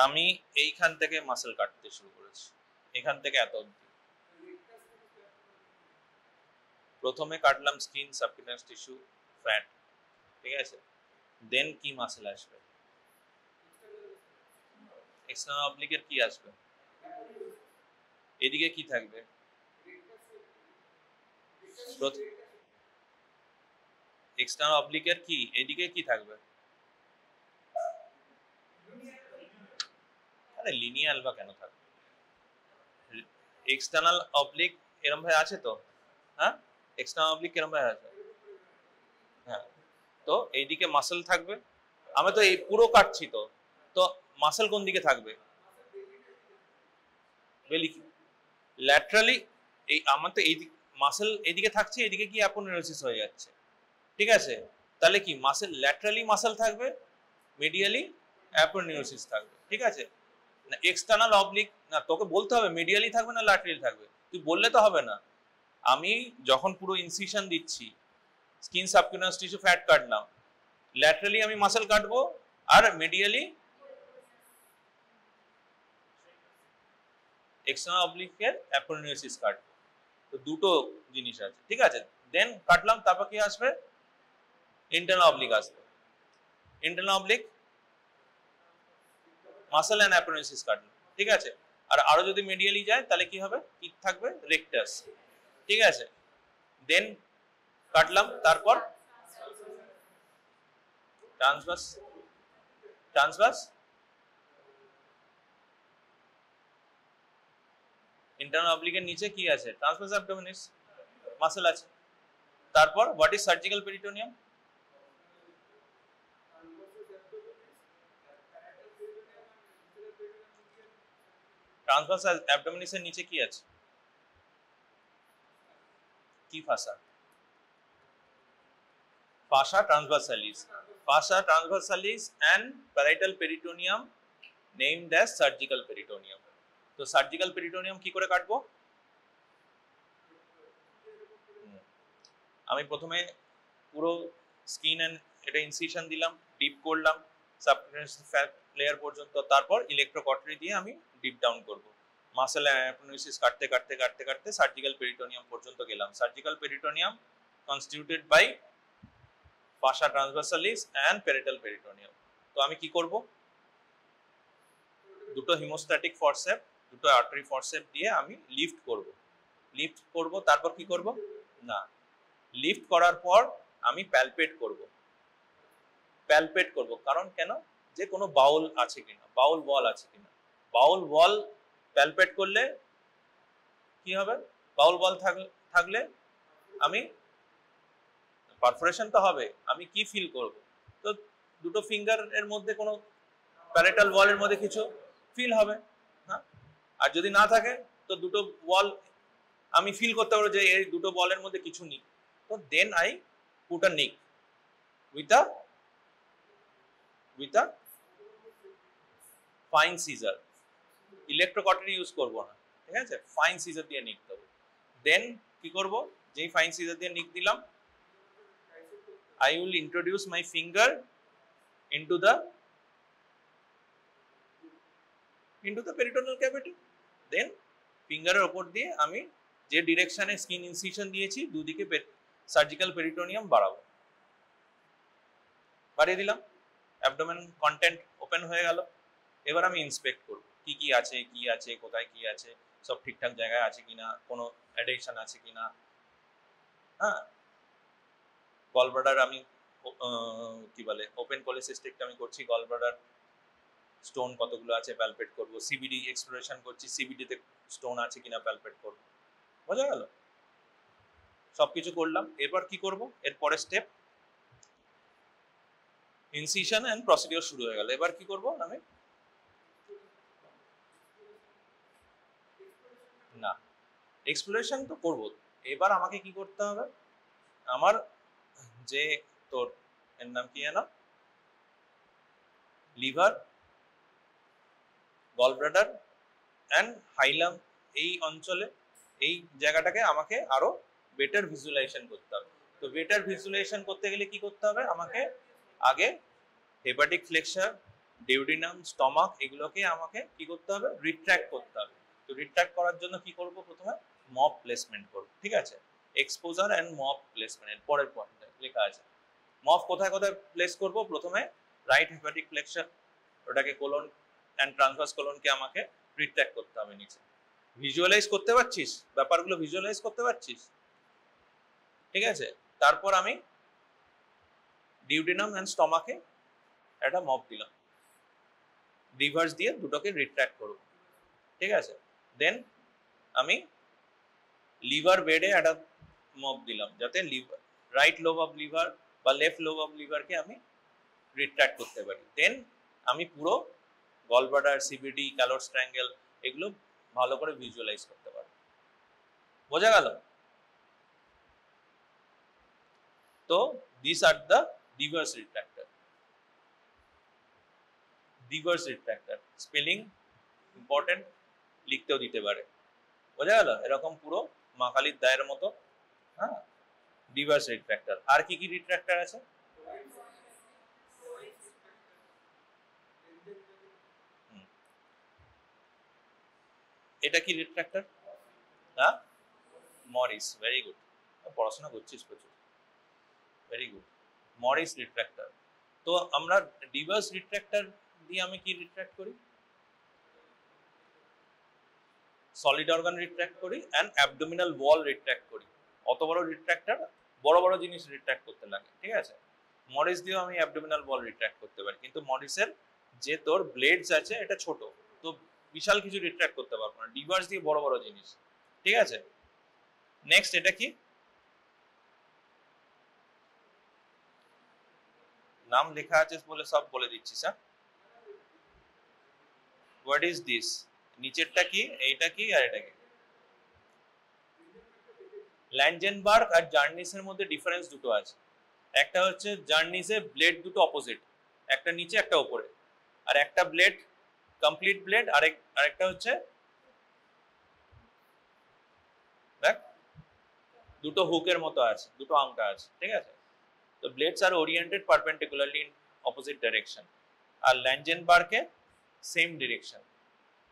আমি এইখান থেকে মাসেল কাটতে শুরু করেছি, এখান থেকে এত অবধি। প্রথমে কাটলাম স্কিন, সাবকিউটানিয়াস টিস্যু, ফ্যাট, ঠিক আছে, দেন কি মাসেল আসবে, এক্সটার্নাল অবলিকের কি আসবে, এদিকে কি থাকবে, এক্সটার্নাল অবলিকের কি এদিকে কি থাকবে, আরে লিনিয়ার বা কেন থাকবে, এক্সটার্নাল অবলিক এরকম ভাবে আছে তো, হ্যাঁ, এক্সটার্নাল অবলিক এরকম ভাবে আছে, হ্যাঁ, তো এইদিকে মাসেল থাকবে, আমরা তো এই পুরো কাটছি, তো তো মাসেল কোন দিকে থাকবে, ল্যাটারালি, এই আমার তো এই মাসেল এইদিকে থাকছে, এইদিকে কি অ্যাপোনেউরোসিস হয়ে যাচ্ছে, ঠিক আছে, তাহলে কি মাসেল ল্যাটারালি মাসেল থাকবে, মিডিয়ালি অ্যাপোনেউরোসিস থাকবে, ঠিক আছে, না এক্সটার্নাল অবলিক, না তোকে বলতে হবে মিডিয়ালি থাকবে না ল্যাটারালি থাকবে, তুই বললে তো হবে না। আমি যখন পুরো ইনসিশন দিচ্ছি, স্কিন, সাবকিউটানিয়াস টিস্যু, ফ্যাট কাটলাম, ল্যাটারালি আমি মাসেল কাটবো আর মিডিয়ালি এক্সটার্নাল অবলিকের অ্যাপোনেউরোসিস কাটবো, তো দুটো জিনিস আছে, ঠিক আছে, দেন কাটলাম, তারপর কি আসবে, ইন্টারনাল অবলিক আসবে, ইন্টারনাল অবলিক মাসেল এন্ড অ্যাপোনেউরোসিস কাটলো, ঠিক আছে, আর আরো যদি মিডিয়ালি যায় তাহলে কি হবে, কি থাকবে, রেকটাস, ঠিক আছে, দেন কাটলাম, তারপর ট্রান্সভার্স, ট্রান্সভার্স ইন্টারনাল অবলিকের নিচে কি আছে, ট্রান্সভার্স অ্যাবডোমিনিস মাসেল আছে, তারপর what is surgical peritoneum, transverse অ্যাবডোমিনিসের নিচে কি আছে, কি fascia, fascia transversalis, fascia transversalis and parietal peritoneum named as surgical peritoneum. তো সার্জিক্যাল পেরিটোনিয়াম কি করে কাটবো, আমি প্রথমে পুরো স্কিন এন্ড এটা ইনসিশন দিলাম, ডিপ করলাম সাবকিউটানিয়াস ফ্যাট লেয়ার পর্যন্ত, তারপর ইলেকট্রোকটরি দিয়ে আমি ডিপ ডাউন করব, মাসেল অ্যাপোনেউরোসিস কাটতে কাটতে কাটতে কাটতে সার্জিক্যাল পেরিটোনিয়াম পর্যন্ত গেলাম। Surgical peritoneum constituted by fascia transversalis and parietal peritoneum। তো আমি কি করব, দুটো হিমোস্ট্যাটিক ফরসেপ, দুটো আর্টারি ফরসেপ দিয়ে আমি লিফট করব, তারপর কি করব, না লিফট করার পর আমি প্যালপেট করব, কারণ কেন, যে কোনো বাউল আছে কিনা, বাউল ওয়াল আছে কিনা, বাউল ওয়াল প্যালপেট করলে কি হবে, বাউল ওয়াল থাকলে আমি পারফোরেশন তো হবে, আমি কি ফিল করব, তো দুটো ফিঙ্গার এর মধ্যে কোনো প্যারেটাল ওয়ালের মধ্যে কিছু ফিল হবে, হ্যাঁ, আর যদি না থাকে তো দুটো ওয়াল আমি ফিল করতে পারবো যে এই দুটো বলের মধ্যে কিছু নেই, তো then I put a nick with a fine scissor, electrocautery use করব না, ঠিক আছে, ফাইন সিজার দিয়ে নিক দেবো, দেন কি করব, যেই ফাইন সিজার দিয়ে নিক দিলাম, I will introduce my finger into the peritoneal cavity. Then ফিঙ্গারের ওপর দিয়ে আমি যে ডিরেকশনে স্কিন ইনসিশন দিয়েছি দুদিকে সার্জিক্যাল পেরিটোনিয়াম বাড়াবো, বাড়িয়ে দিলাম, অ্যাবডোমেন কন্টেন্ট ওপেন হয়ে গেল। এবার আমি ইন্সপেক্ট করব কি কি আছে কোথায় কি আছে, সব ঠিকঠাক জায়গায় আছে কিনা, কোনো অ্যাডেকশন আছে কিনা। হ্যাঁ, গলব্লাডার আমি কি বলে ওপেন কোলেসিস্টেক্টমি করছি, গলব্লাডার স্টোন কতগুলো আছে প্যালপেট করব, সিবিডি এক্সপ্লোরেশন করছি, সিবিডি তে স্টোন আছে কিনা প্যালপেট করব। বোঝা গেল? সবকিছু করলাম। এরপর কি করব? এর পরের স্টেপ ইনসিশন এন্ড প্রসিডিওর শুরু হয়ে গেল। এবার কি করব আমি? না, এক্সপ্লোরেশন তো করব। এবার আমাকে কি করতে হবে? আমার যে তোর এর নাম কি জানো, লিভার, গলব্লাডার অ্যান্ড হাইলাম, এই অঞ্চলে এই জায়গাটাকে আমাকে আরো বেটার ভিজুয়ালাইজেশন করতে হবে। তো বেটার ভিজুয়ালাইজেশন করতে গেলে কি করতে হবে? আমাকে আগে হেপাটিক ফ্লেক্সার, ডিউডিনাম, স্টমাক এগুলোকে আমাকে কি করতে হবে? রিট্র্যাক্ট করতে হবে। তো রিট্র্যাক্ট করার জন্য কি করব? প্রথমে মপ প্লেসমেন্ট করব। ঠিক আছে, এক্সপোজার এন্ড মপ প্লেসমেন্ট এর পরের পয়েন্টে লেখা আছে। মপ কোথায় কোথায় প্লেস করব? প্রথমে রাইট হেপাটিক ফ্লেক্সার, ওটাকে কোলন এন্ড ট্রান্সভার্স কোলনকে আমাকে রিট্র্যাক্ট করতে হবে নিচে। ভিজুয়ালাইজ করতে পারছিস ব্যাপারগুলো? ভিজুয়ালাইজ করতে পারছিস? ঠিক আছে, তারপর আমি ডিউডিনাম এন্ড স্টমাকে একটা মপ দিলাম, রিভার্স দিয়ে দুটোকে রিট্র্যাক্ট করব। ঠিক আছে, দেন আমি লিভার বেডে একটা মপ দিলাম যাতে liver, right lobe of liver বা লেফট লোব অফ লিভারকে আমি রিট্র্যাক্ট করতে পারি। দেন আমি পুরো গলব্লাডার, সিবিডি, ক্যালোটস ট্রায়াঙ্গেল এগুলো ভালো করে ভিজুয়ালাইজ করতে পারি। বোঝা গেল? তো this are the reverse retractor. Reverse retractor spelling important, লিখতেও দিতে পারে। বোঝা গেল? এরকম পুরো মা কালীর দায়ের মতো। হ্যাঁ, রিভার্স রিট্র্যাক্টর। আর কি কি রিট্র্যাক্টর আছে? এটা কি রিট্র্যাক্টর? হ্যাঁ, মরিস, ভেরি গুড, পড়াশোনা করছিস প্রচুর, ভেরি গুড। Morris retractor. তো আমরা রিভার্স রিট্র্যাক্টর দিয়ে আমি কি রিট্র্যাক্ট করি? সলিড অর্গান রিট্র্যাক্ট করি অ্যান্ড অ্যাবডোমিনাল ওয়াল রিট্র্যাক্ট করি। অত বড় রিট্র্যাক্টর বড় বড় জিনিস রিট্র্যাক্ট করতে লাগে। ঠিক আছে, মরিস দিয়েও আমি অ্যাবডোমিনাল ওয়াল রিট্র্যাক্ট করতে পারি, কিন্তু মরিসের যে তোর ব্লেডস আছে এটা ছোট, তো বিশাল কিছু রিট্র্যাক্ট করতে পারবো না। রিভার্স দিয়ে বড় বড় জিনিস। ঠিক আছে, নেক্সট এটা কি? নাম লেখা আছে বলে সব বলে দিচ্ছি স্যার। What is this? নিচেরটা কি, এইটা কি, আর এটা কি? ল্যান্ডজেনবার্গ আর জার্নিসের মধ্যে ডিফারেন্স দুটো আছে। একটা হচ্ছে জার্নিসে ব্লেড দুটো অপোজিট, একটা নিচে একটা উপরে, আর একটা ব্লেড কমপ্লিট ব্লেড, আরেকটা হচ্ছে দেখ দুটো হুকের মতো আছে, দুটো আংটা আছে। ঠিক আছে, তো blades are oriented perpendicularly in opposite direction, আর ল্যান্ডজেনবার্গে সেম ডিরেকশন।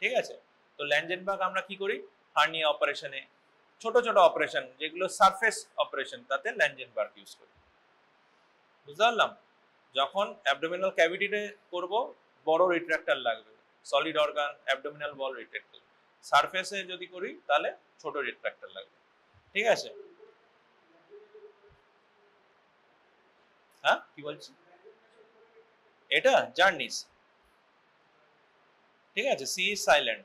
ঠিক আছে, তো ল্যান্ডজেনবার্গ আমরা কি করি? হার্নিয়া অপারেশনে, ছোট ছোট অপারেশন যেগুলো সারফেস অপারেশন, তাতে ল্যান্ডজেনবার্গ ইউজ করি। বুঝতে পারলাম? যখন অ্যাবডোমিনাল ক্যাভিটিতে করব বড় রিট্র্যাক্টর লাগবে, সলিড অর্গান, অ্যাবডোমিনাল ওয়াল রিট্র্যাক্টর। সারফেসে যদি করি তাহলে ছোট রিট্র্যাক্টর লাগবে। ঠিক আছে, হ্যাঁ কি বলছি? এটা জার্নিস। ঠিক আছে, সি ইজ সাইলেন্ট।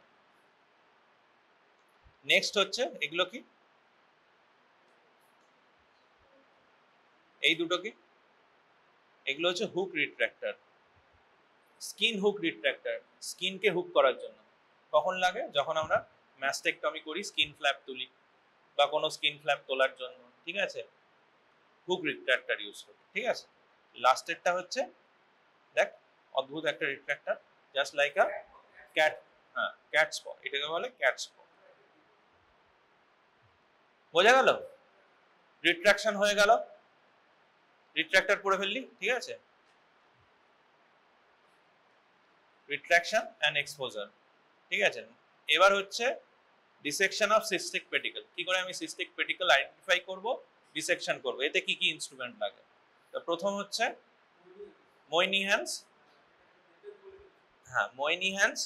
নেক্সট হচ্ছে এগুলো কি? এই দুটো কি? এগুলো হচ্ছে hook retractor, skin hook retractor. স্কিনকে হুক করার জন্য কখন লাগে? যখন আমরা ম্যাস্টেকটমি করি, স্কিন ফ্ল্যাপ তুলি বা কোনো স্কিন ফ্ল্যাপ তোলার জন্য। ঠিক আছে, হুক রিট্র্যাক্টর ইউজ করি। ঠিক আছে, লাস্টেরটা হচ্ছে দেখ অদ্ভুত একটা রিট্র্যাক্টর, জাস্ট লাইক আ ক্যাট। হ্যাঁ, ক্যাট স্প, এটাকে বলে ক্যাট স্প। বোঝা গেল? রিট্র্যাকশন হয়ে গেল। রিট্রাক্টর পড়ে ফেললি, ঠিক আছে, রিট্রাকশন অ্যান্ড এক্সপোজার, ঠিক আছে। এবার হচ্ছে ডিসেকশন অফ সিস্টিক পেটিকল। কি করে আমি সিস্টিক পেটিকল আইডেন্টিফাই করব, ডিসেকশন করব, এতে কি কি ইনস্ট্রুমেন্ট লাগে? তো প্রথম হচ্ছে ময়নিহ্যান্স, হ্যাঁ ময়নিহ্যান্স,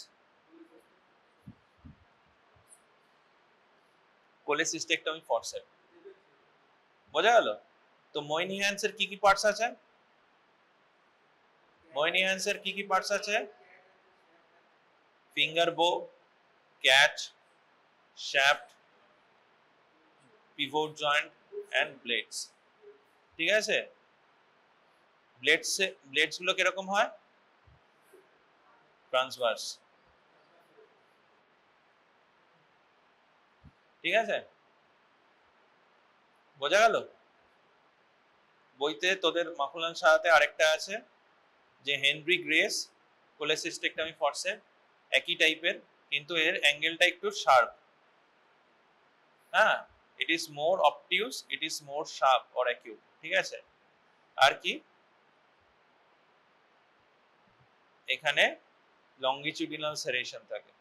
কোলেসিস্টেকটমি ফরসেপ, বোঝা গেল? তো ময়নিহ্যান্স এর কি কি পার্টস আছে? ময়নিহ্যান্স এর কি কি পার্টস আছে? Finger bow, catch, shaft, pivot joint and blades, ঠিক আছে। ব্লেডস গুলো কিরকম হয়? ট্রান্সভার্স, ঠিক আছে, বোঝা গেল? বইতে তোদের মাখুলান সাহাতে আরেকটা আছে যে হেনরি গ্রেস কোলেসিস্টেকটমি ফরসেপ, একই টাইপের, কিন্তু এর অ্যাঙ্গেলটা একটু শার্প, হ্যাঁ, it is more obtuse, it is more sharp or acute, ঠিক আছে। আর কি এখানে লঙ্গিটিউডিনাল সেরেশন থাকে,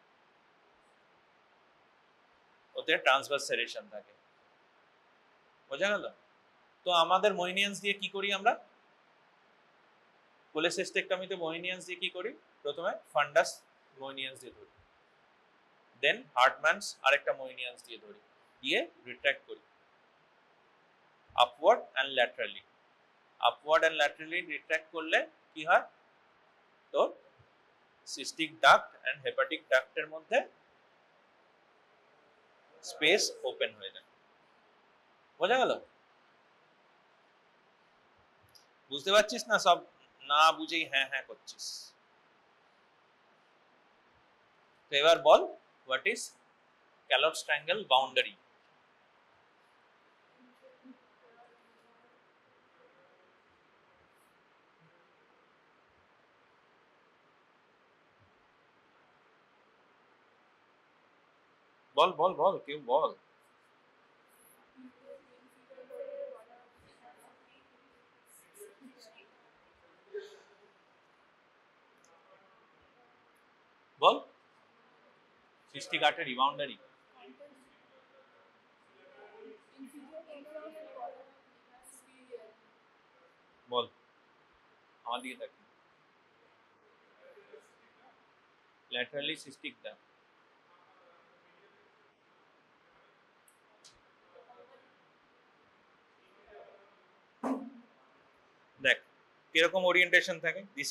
ওতে ট্রান্সভার্স সেরেশন থাকে, বোঝা গেল? তো আমাদের ময়নিহ্যান্স দিয়ে কি করি আমরা? কোলেসিস্টেকটমিতে ময়নিহ্যান্স দিয়ে কি করি? প্রথমে ফান্ডাস ময়নিহ্যান্স দিয়ে ধরি, দেন হার্টম্যানস আরেকটা ময়নিহ্যান্স দিয়ে ধরি, দিয়ে রিট্রাক্ট করি upward and laterally. Upward and laterally retract করলে কি হয়? তো সিস্টিক ডাক্ট অ্যান্ড হেপাটিক ডাক্টের মধ্যে স্পেস ওপেন হয়ে যায়, বোঝা গেল? বুঝতে পারছিস না? সব না বুঝেই হ্যাঁ হ্যাঁ করছিস। তো এবার বল, what is Calot's triangle boundary? বল বল বল, কেউ বল। বল, সিস্টিক আর্টারি বাউন্ডারি। বল, আমার দিকে তাকিয়ে। ল্যাটারালি সিস্টিক ডাক্ট, দেখ কিরকম ওরিয়েন্টেশন থাকে। This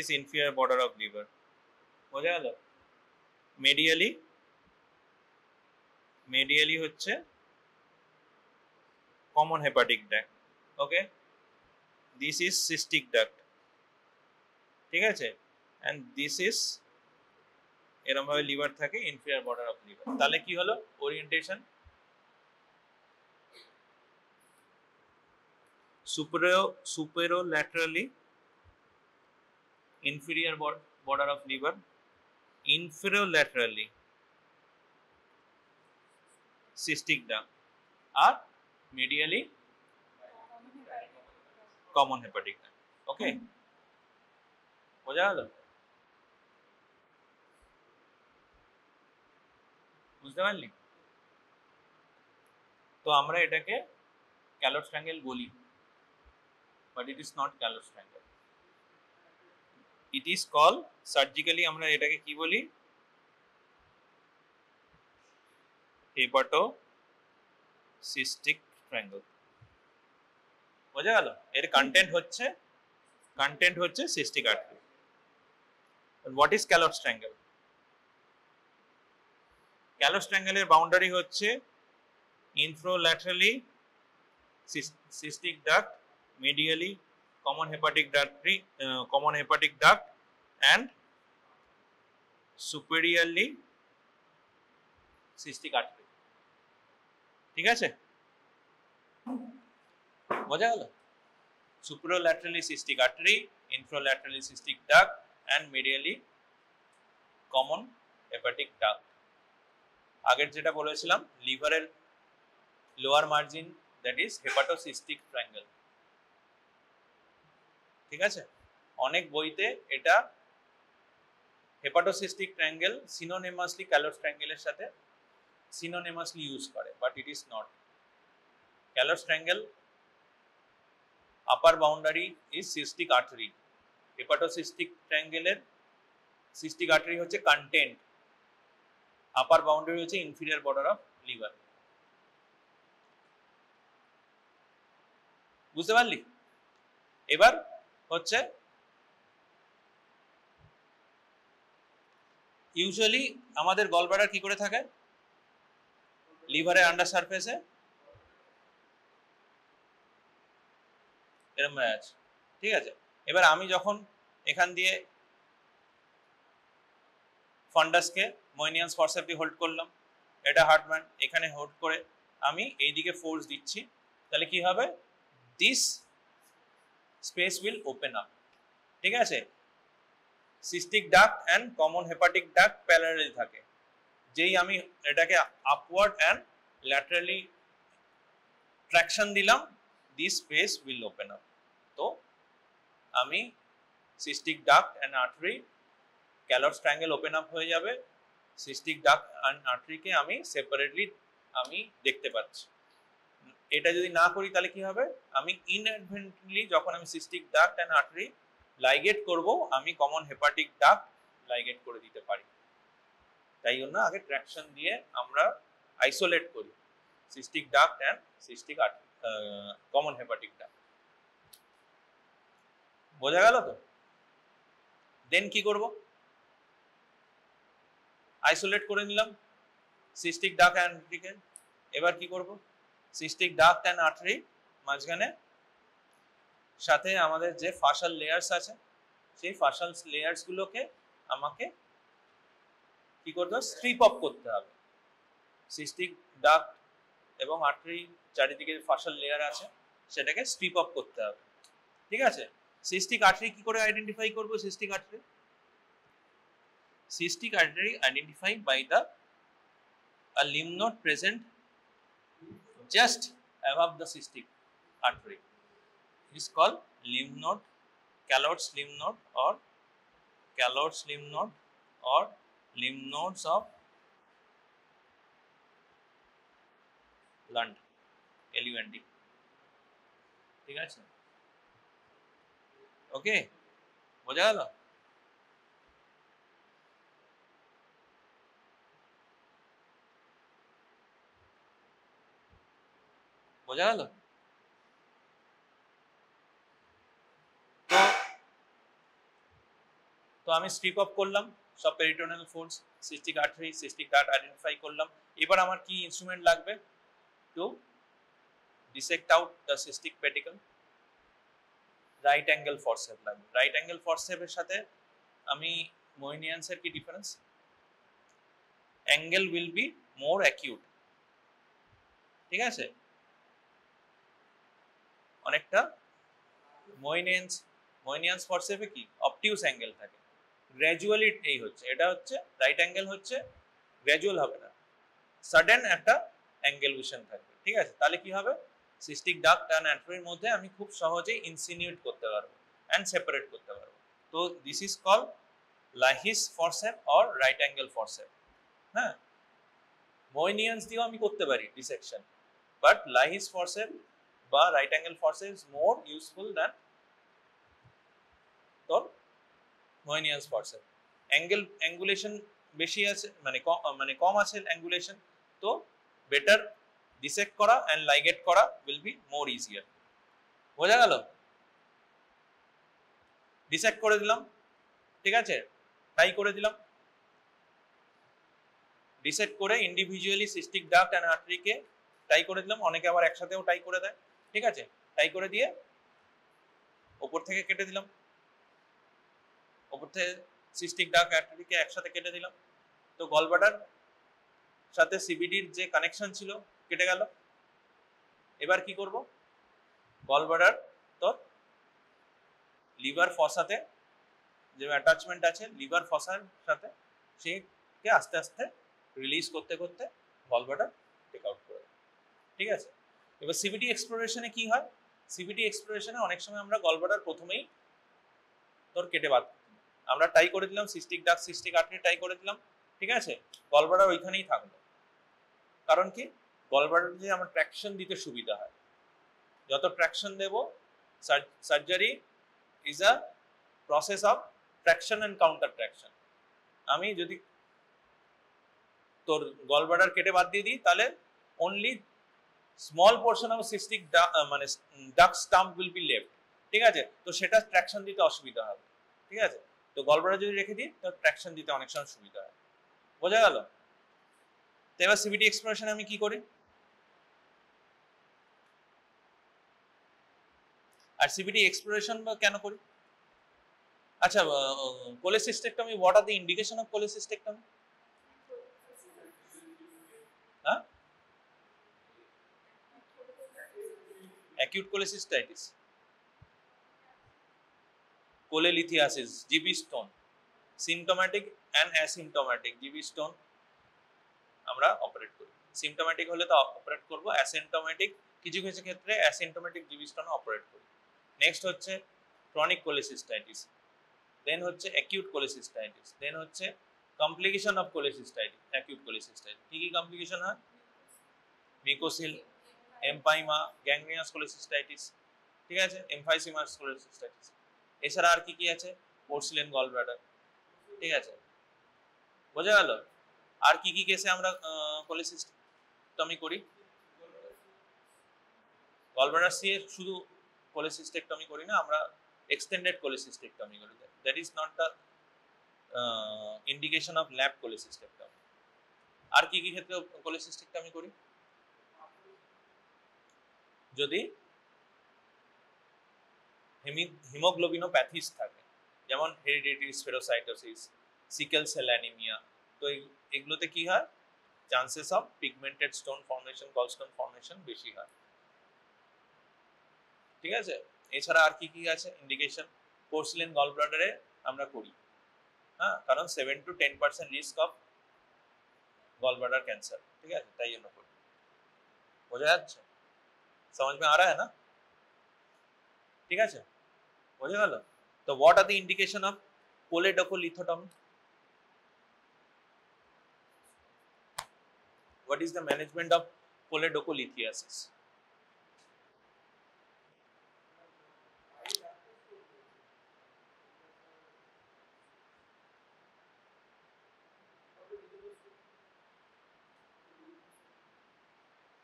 is inferior border of liver, বোঝা গেল? মেডিয়ালি হচ্ছে common hepatic duct, okay. This is cystic duct, ঠিক আছে, এন্ড দিস ইজ এরকম ভাবে লিভার থাকে, ইনফিরিয়র বর্ডার অফ লিভার। তাহলে কি হলো orientation? superolaterally inferior border of liver, inferolaterally cystic duct, আর medially common hepatic duct, okay, বোঝা গেল? বুঝতে পারলি? তো আমরা এটাকে ক্যালপস ট্রায়াঙ্গেল বলি, but it is not Calot's triangle, it is called surgically আমরা এটাকে কি বলি? হেপাটোসিস্টিক ট্রায়াঙ্গেল, বোঝা গেল? এর কন্টেন্ট হচ্ছে cystic artery. What is Calot's triangle? Calot's ট্রায়াঙ্গেলের বাউন্ডারি হচ্ছে inferolaterally cystic duct, medially common hepatic duct and superiorly cystic artery, ঠিক আছে, বোঝা গেল? Superolaterally cystic artery, infralaterally cystic duct and medially common hepatic duct। আগের যেটা বলেছিলাম লিভারের lower margin, that is hepatocystic triangle. ঠিক আছে, অনেক বইতে এটা হেপাটোসিস্টিক ট্রায়াঙ্গেল সিনোনিমাসলি ক্যালোস ট্রায়াঙ্গেলের সাথে সিনোনিমাসলি ইউজ করে, but it is not. Calot's triangle upper boundary is cystic artery, hepatocystic ট্রায়াঙ্গেলের সিস্টিক আর্টারি হচ্ছে কন্টেন্ট, আপার বাউন্ডারি হচ্ছে ইনফিরিয়র বর্ডার অফ লিভার। বুঝতে পারলি? এবার হচ্ছে ইউজুয়ালি আমাদের গলব্লাডার কি করে থাকে, লিভারের আন্ডার সারফেসে এরকম আছে। ঠিক আছে, এবার আমি যখন এখান দিয়ে ফান্ডাসকে ময়নিয়ান্স ফরসেপ দিয়ে হোল্ড করলাম, এটা হার্টম্যান এখানে হোল্ড করে আমি এইদিকে ফোর্স দিচ্ছি, তাহলে কি হবে, this space will open up. ঠিক আছে, cystic duct and common hepatic duct parallelly থাকে, যেই আমি এটাকে আপওয়ার্ড অ্যান্ড ল্যাটারালি ট্র্যাকশন দিলাম, this space will open up. তো আমি cystic duct and artery Calot's triangle open up হয়ে যাবে, সিস্টিক ডাক্ট অ্যান্ড আর্টারিকে আমি সেপারেটলি আমি দেখতে পাচ্ছি। এটা যদি না করি তাহলে কি হবে, আমি ইনঅ্যাডভার্টেন্টলি যখন আমি cystic duct and artery ligate করব, আমি কমন হেপাটিক ডাক্ট লাইগেট করে দিতে পারি। তাই জন্য আগে ট্র্যাকশন দিয়ে আমরা আইসোলেট করি cystic duct and cystic artery, common hepatic duct. বোঝা গেল তো? দেন কি করব, আইসোলেট করে নিলাম সিস্টিক ডাক্ট অ্যান্ড আর্টারিকে। এবার কি করব, সিস্টিক ডাক্ট অ্যান্ড আর্টারি মাঝখানে সাথে আমাদের যে ফাসাল লেয়ার্স আছে, সেই ফাসাল লেয়ার্স গুলোকে আমাকে কি করতে হবে, স্ট্রিপ অফ করতে হবে। সিস্টিক ডাক্ট এবং আর্টারি চারিদিকে ফাসাল লেয়ার আছে, সেটাকে স্ট্রিপ অফ করতে হবে। ঠিক আছে, সিস্টিক আর্টারি কি করে আইডেন্টিফাই করব, cystic artery identify by the a lymph node present just above the cystic artery is called lymph node, Callott's lymph node or Callott's lymph node or lymph nodes of Lund, LUND। ঠিক আছে, ওকে, বোঝা গেল? বোঝা গেল? তো আমি strip off করলাম সব peritoneal force, cystic artery, cystic duct identify করলাম। এবার আমার কি ইনস্ট্রুমেন্ট লাগবে to dissect out the cystic pedicle? Right angle forcep লাগবে। রাইট অ্যাঙ্গেল ফরসেপের সাথে আমি ময়নিয়ান্সের কি difference, angle will be more acute. ঠিক আছে, অনেকটা ময়নিয়ান্স ফরসেপে কি অবটিউস অ্যাঙ্গেল থাকে, গ্র্যাজুয়ালি এই হচ্ছে, এটা হচ্ছে রাইট অ্যাঙ্গেল হচ্ছে গ্র্যাজুয়াল হবে না, সাডেন একটা অ্যাঙ্গেলুয়েশন থাকবে। ঠিক আছে, তাহলে কি হবে, সিস্টিক ডাক্ট অ্যান্ড আর্টারির মধ্যে আমি খুব সহজেই ইনসিনিউট করতে পারবো অ্যান্ড সেপারেট করতে পারবো। তো this is called Lahey's forcep or right angle forcep. হ্যাঁ, ময়নিয়ান্স দিয়েও আমি করতে পারি ডিসেকশন, বাট লাহিস ফরসেপ বা right angle forcep is more useful than তোর ময়নিয়ান্স ফরসেপ। অ্যাঙ্গুলেশন বেশি আছে, মানে কম আছে অ্যাঙ্গুলেশন, তো বেটার ডিসেক্ট করা অ্যান্ড লাইগেট করা উইল বি মোর ইজিয়ার। বোঝা গেল? ডিসেক্ট করে দিলাম, ঠিক আছে, টাই করে দিলাম, ডিসেক্ট করে ইন্ডিভিজুয়ালি সিস্টিক ডাক্ট অ্যান্ড আর্টারিকে টাই করে দিলাম। অনেকে আবার একসাথেও টাই করে দেয়। ঠিক আছে, টাই করে দিয়ে ওপর থেকে কেটে দিলাম, ওপর থেকে সিস্টিক ডাক্ট আর্টারিকে একসাথে কেটে দিলাম। তো গলব্লাডার সাথে সিবিডির যে কানেকশন ছিল কেটে গেল। এবার কি করব, গলব্লাডার তোর লিভার ফসাতে যে অ্যাটাচমেন্ট আছে লিভার ফসার সাথে, সেকে আস্তে আস্তে রিলিজ করতে করতে গলব্লাডার টেক আউট করে দেয়। ঠিক ঠিক আছে। এবার সিবিটি এক্সপ্লোরেশনে কি হয়, সিবিটি এক্সপ্লোরেশনে অনেক সময় আমরা গলব্লাডার প্রথমেই তোর কেটে বাদ, আমরা ট্রাই করে দিলাম সিস্টিক ডাক সিস্টিক আর্টারি ট্রাই করে দিলাম, ঠিক আছে, গলব্লাডার ওইখানেই থাকলো। কারণ কি, গলব্লাডার যে আমার ট্র্যাকশন দিতে সুবিধা হয়, যত ট্র্যাকশন দেব, surgery is a process of traction and counter traction. আমি যদি তোর গলব্লাডার কেটে বাদ দিয়ে দিই তাহলে only small portion of cystic মানে duct stump will be left, ঠিক আছে, তো সেটা ট্র্যাকশন দিতে অসুবিধা হবে, ঠিক আছে। তো গলব্লাডার যদি রেখে দিই তো ট্র্যাকশন দিতে অনেক সময় সুবিধা হয়, বোঝা গেল। তো এবার সিবিটি এক্সপ্লোরেশনে আমি কি করি, আর সিবিটি এক্সপ্লোরেশন কেন করি? আচ্ছা, cholecystectomy, what are the indication of cholecystectomy? হ্যাঁ, acute cholecystitis, cholelithiasis, GB stone, symptomatic and asymptomatic GB stone আমরা অপারেট করি। সিমটোম্যাটিক হলে তো অপারেট করব, অ্যাসিম্পটোম্যাটিক কিছু কিছু ক্ষেত্রে অ্যাসিম্পটোম্যাটিক জিবি স্টোন অপারেট করি। নেক্সট হচ্ছে ক্রনিক কোলেসিস্টাইটিস, দেন হচ্ছে অ্যাকিউট কোলেসিস্টাইটিস, দেন হচ্ছে complication of cholecystitis, acute cholecystitis. কি কি কমপ্লিকেশন হয়? মিকোসিল, এমপাইমা, গ্যাংগ্রিনাস কোলেসিস্টাইটিস, ঠিক আছে, এমফাইসিমাস কোলেসিস্টাইটিস। এছাড়া আর কি কি আছে? পোর্সিলেন গল ব্লাডার, ঠিক আছে, বোঝা গেল। আর কি কি কেসে আমরা কোলেসিস্টেক্টমি করি? গলব্লাডার সিয়ে শুধু কোলেসিস্টেক্টমি করি না, আমরা এক্সটেন্ডেড কোলেসিস্টেক্টমি করি। That is not the indication of lap cholecystectomy. আর কি কি ক্ষেত্রে কোলেসিস্টেক্টমি করি? যদি হিমোগ্লোবিনোপ্যাথিস থাকে, যেমন hereditary spherocytosis, sickle cell anaemia, তো এগুলোতে কি হয়, chances of pigmented stone formation, gallstone formation বেশি হয়, ঠিক আছে। এছাড়া আর কি কি আছে ইন্ডিকেশন? পোর্সিলেন গল ব্লাডারে আমরা করি, হ্যাঁ, কারণ 7 to 10% risk of gallbladder cancer, ठीक है, তাই জন্য করি। বোঝা যাচ্ছে? समझ में आ रहा है ना? ঠিক আছে, বোঝা গেল। তো what are the indication of cholecystectomy? What is the management of cholecystectomy?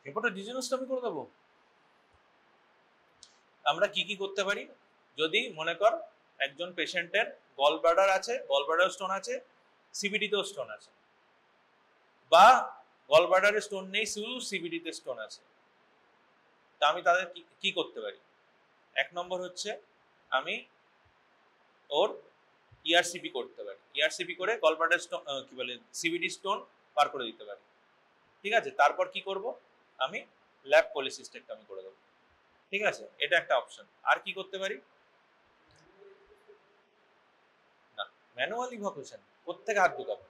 হেপাটোডিজেনোস্টমি করে দেবো। আমরা কি কি করতে পারি? যদি মনে কর একজন পেশেন্টের গল ব্লাডার আছে, গল ব্লাডার স্টোন আছে, সিবিডিতেও স্টোন আছে, বা গল ব্লাডারে স্টোন নেই, শুধু সিবিডিতে স্টোন আছে, তা আমি তাদের কি করতে পারি? এক নম্বর হচ্ছে আমি ওর ইআরসিপি করতে পারি, ইআরসিপি করে গল ব্লাডার স্টোন কি বলে সিবিডি স্টোন পার করে দিতে পারি, ঠিক আছে। তারপর কি করব? আমি ল্যাব কোলেসিস্টেক্টমি করে দেবো, ঠিক আছে, এটা একটা অপশন। আর কি করতে পারি? না, ম্যানুয়াল ইভাকুয়েশন প্রত্যেকে হাত ঢুকাবো,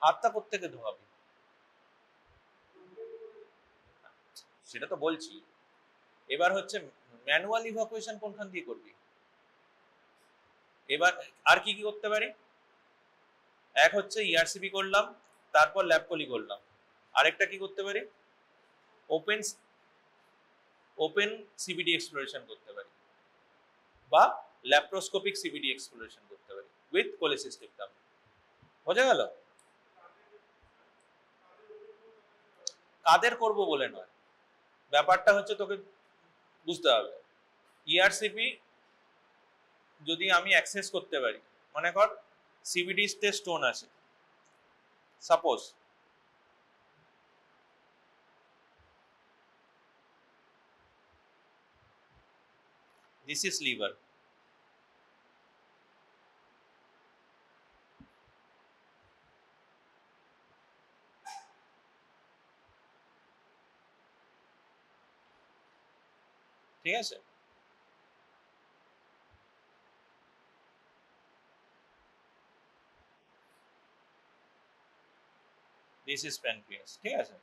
হাতটা প্রত্যেকে ধোয়াবি, সেটা তো বলছি। এবার হচ্ছে ম্যানুয়াল ইভাকুয়েশন কোনখান দিয়ে করবি? এবার আর কি কি করতে পারি? এক হচ্ছে ইআরসিপি করলাম, তারপর ল্যাব কোলি করলাম। আরেকটা কি করতে পারি? ওপেন ওপেন সিবিডি এক্সপ্লোরেশন করতে পারি, বা ল্যাপ্রোস্কোপিক সিবিডি এক্সপ্লোরেশন করতে পারি উইথ কোলেসিস্টেক্টমি। বোঝা গেল? কাদের করব বলে নয়, ব্যাপারটা হচ্ছে তোকে বুঝতে হবে। ইআরসিপি যদি আমি অ্যাক্সেস করতে পারি, মনে কর সিবিডিতে স্টোন আছে, সাপোজ, দিস ইজ লিভার, ঠিক আছে, দিস ইজ প্যানক্রিয়াস, ঠিক আছে।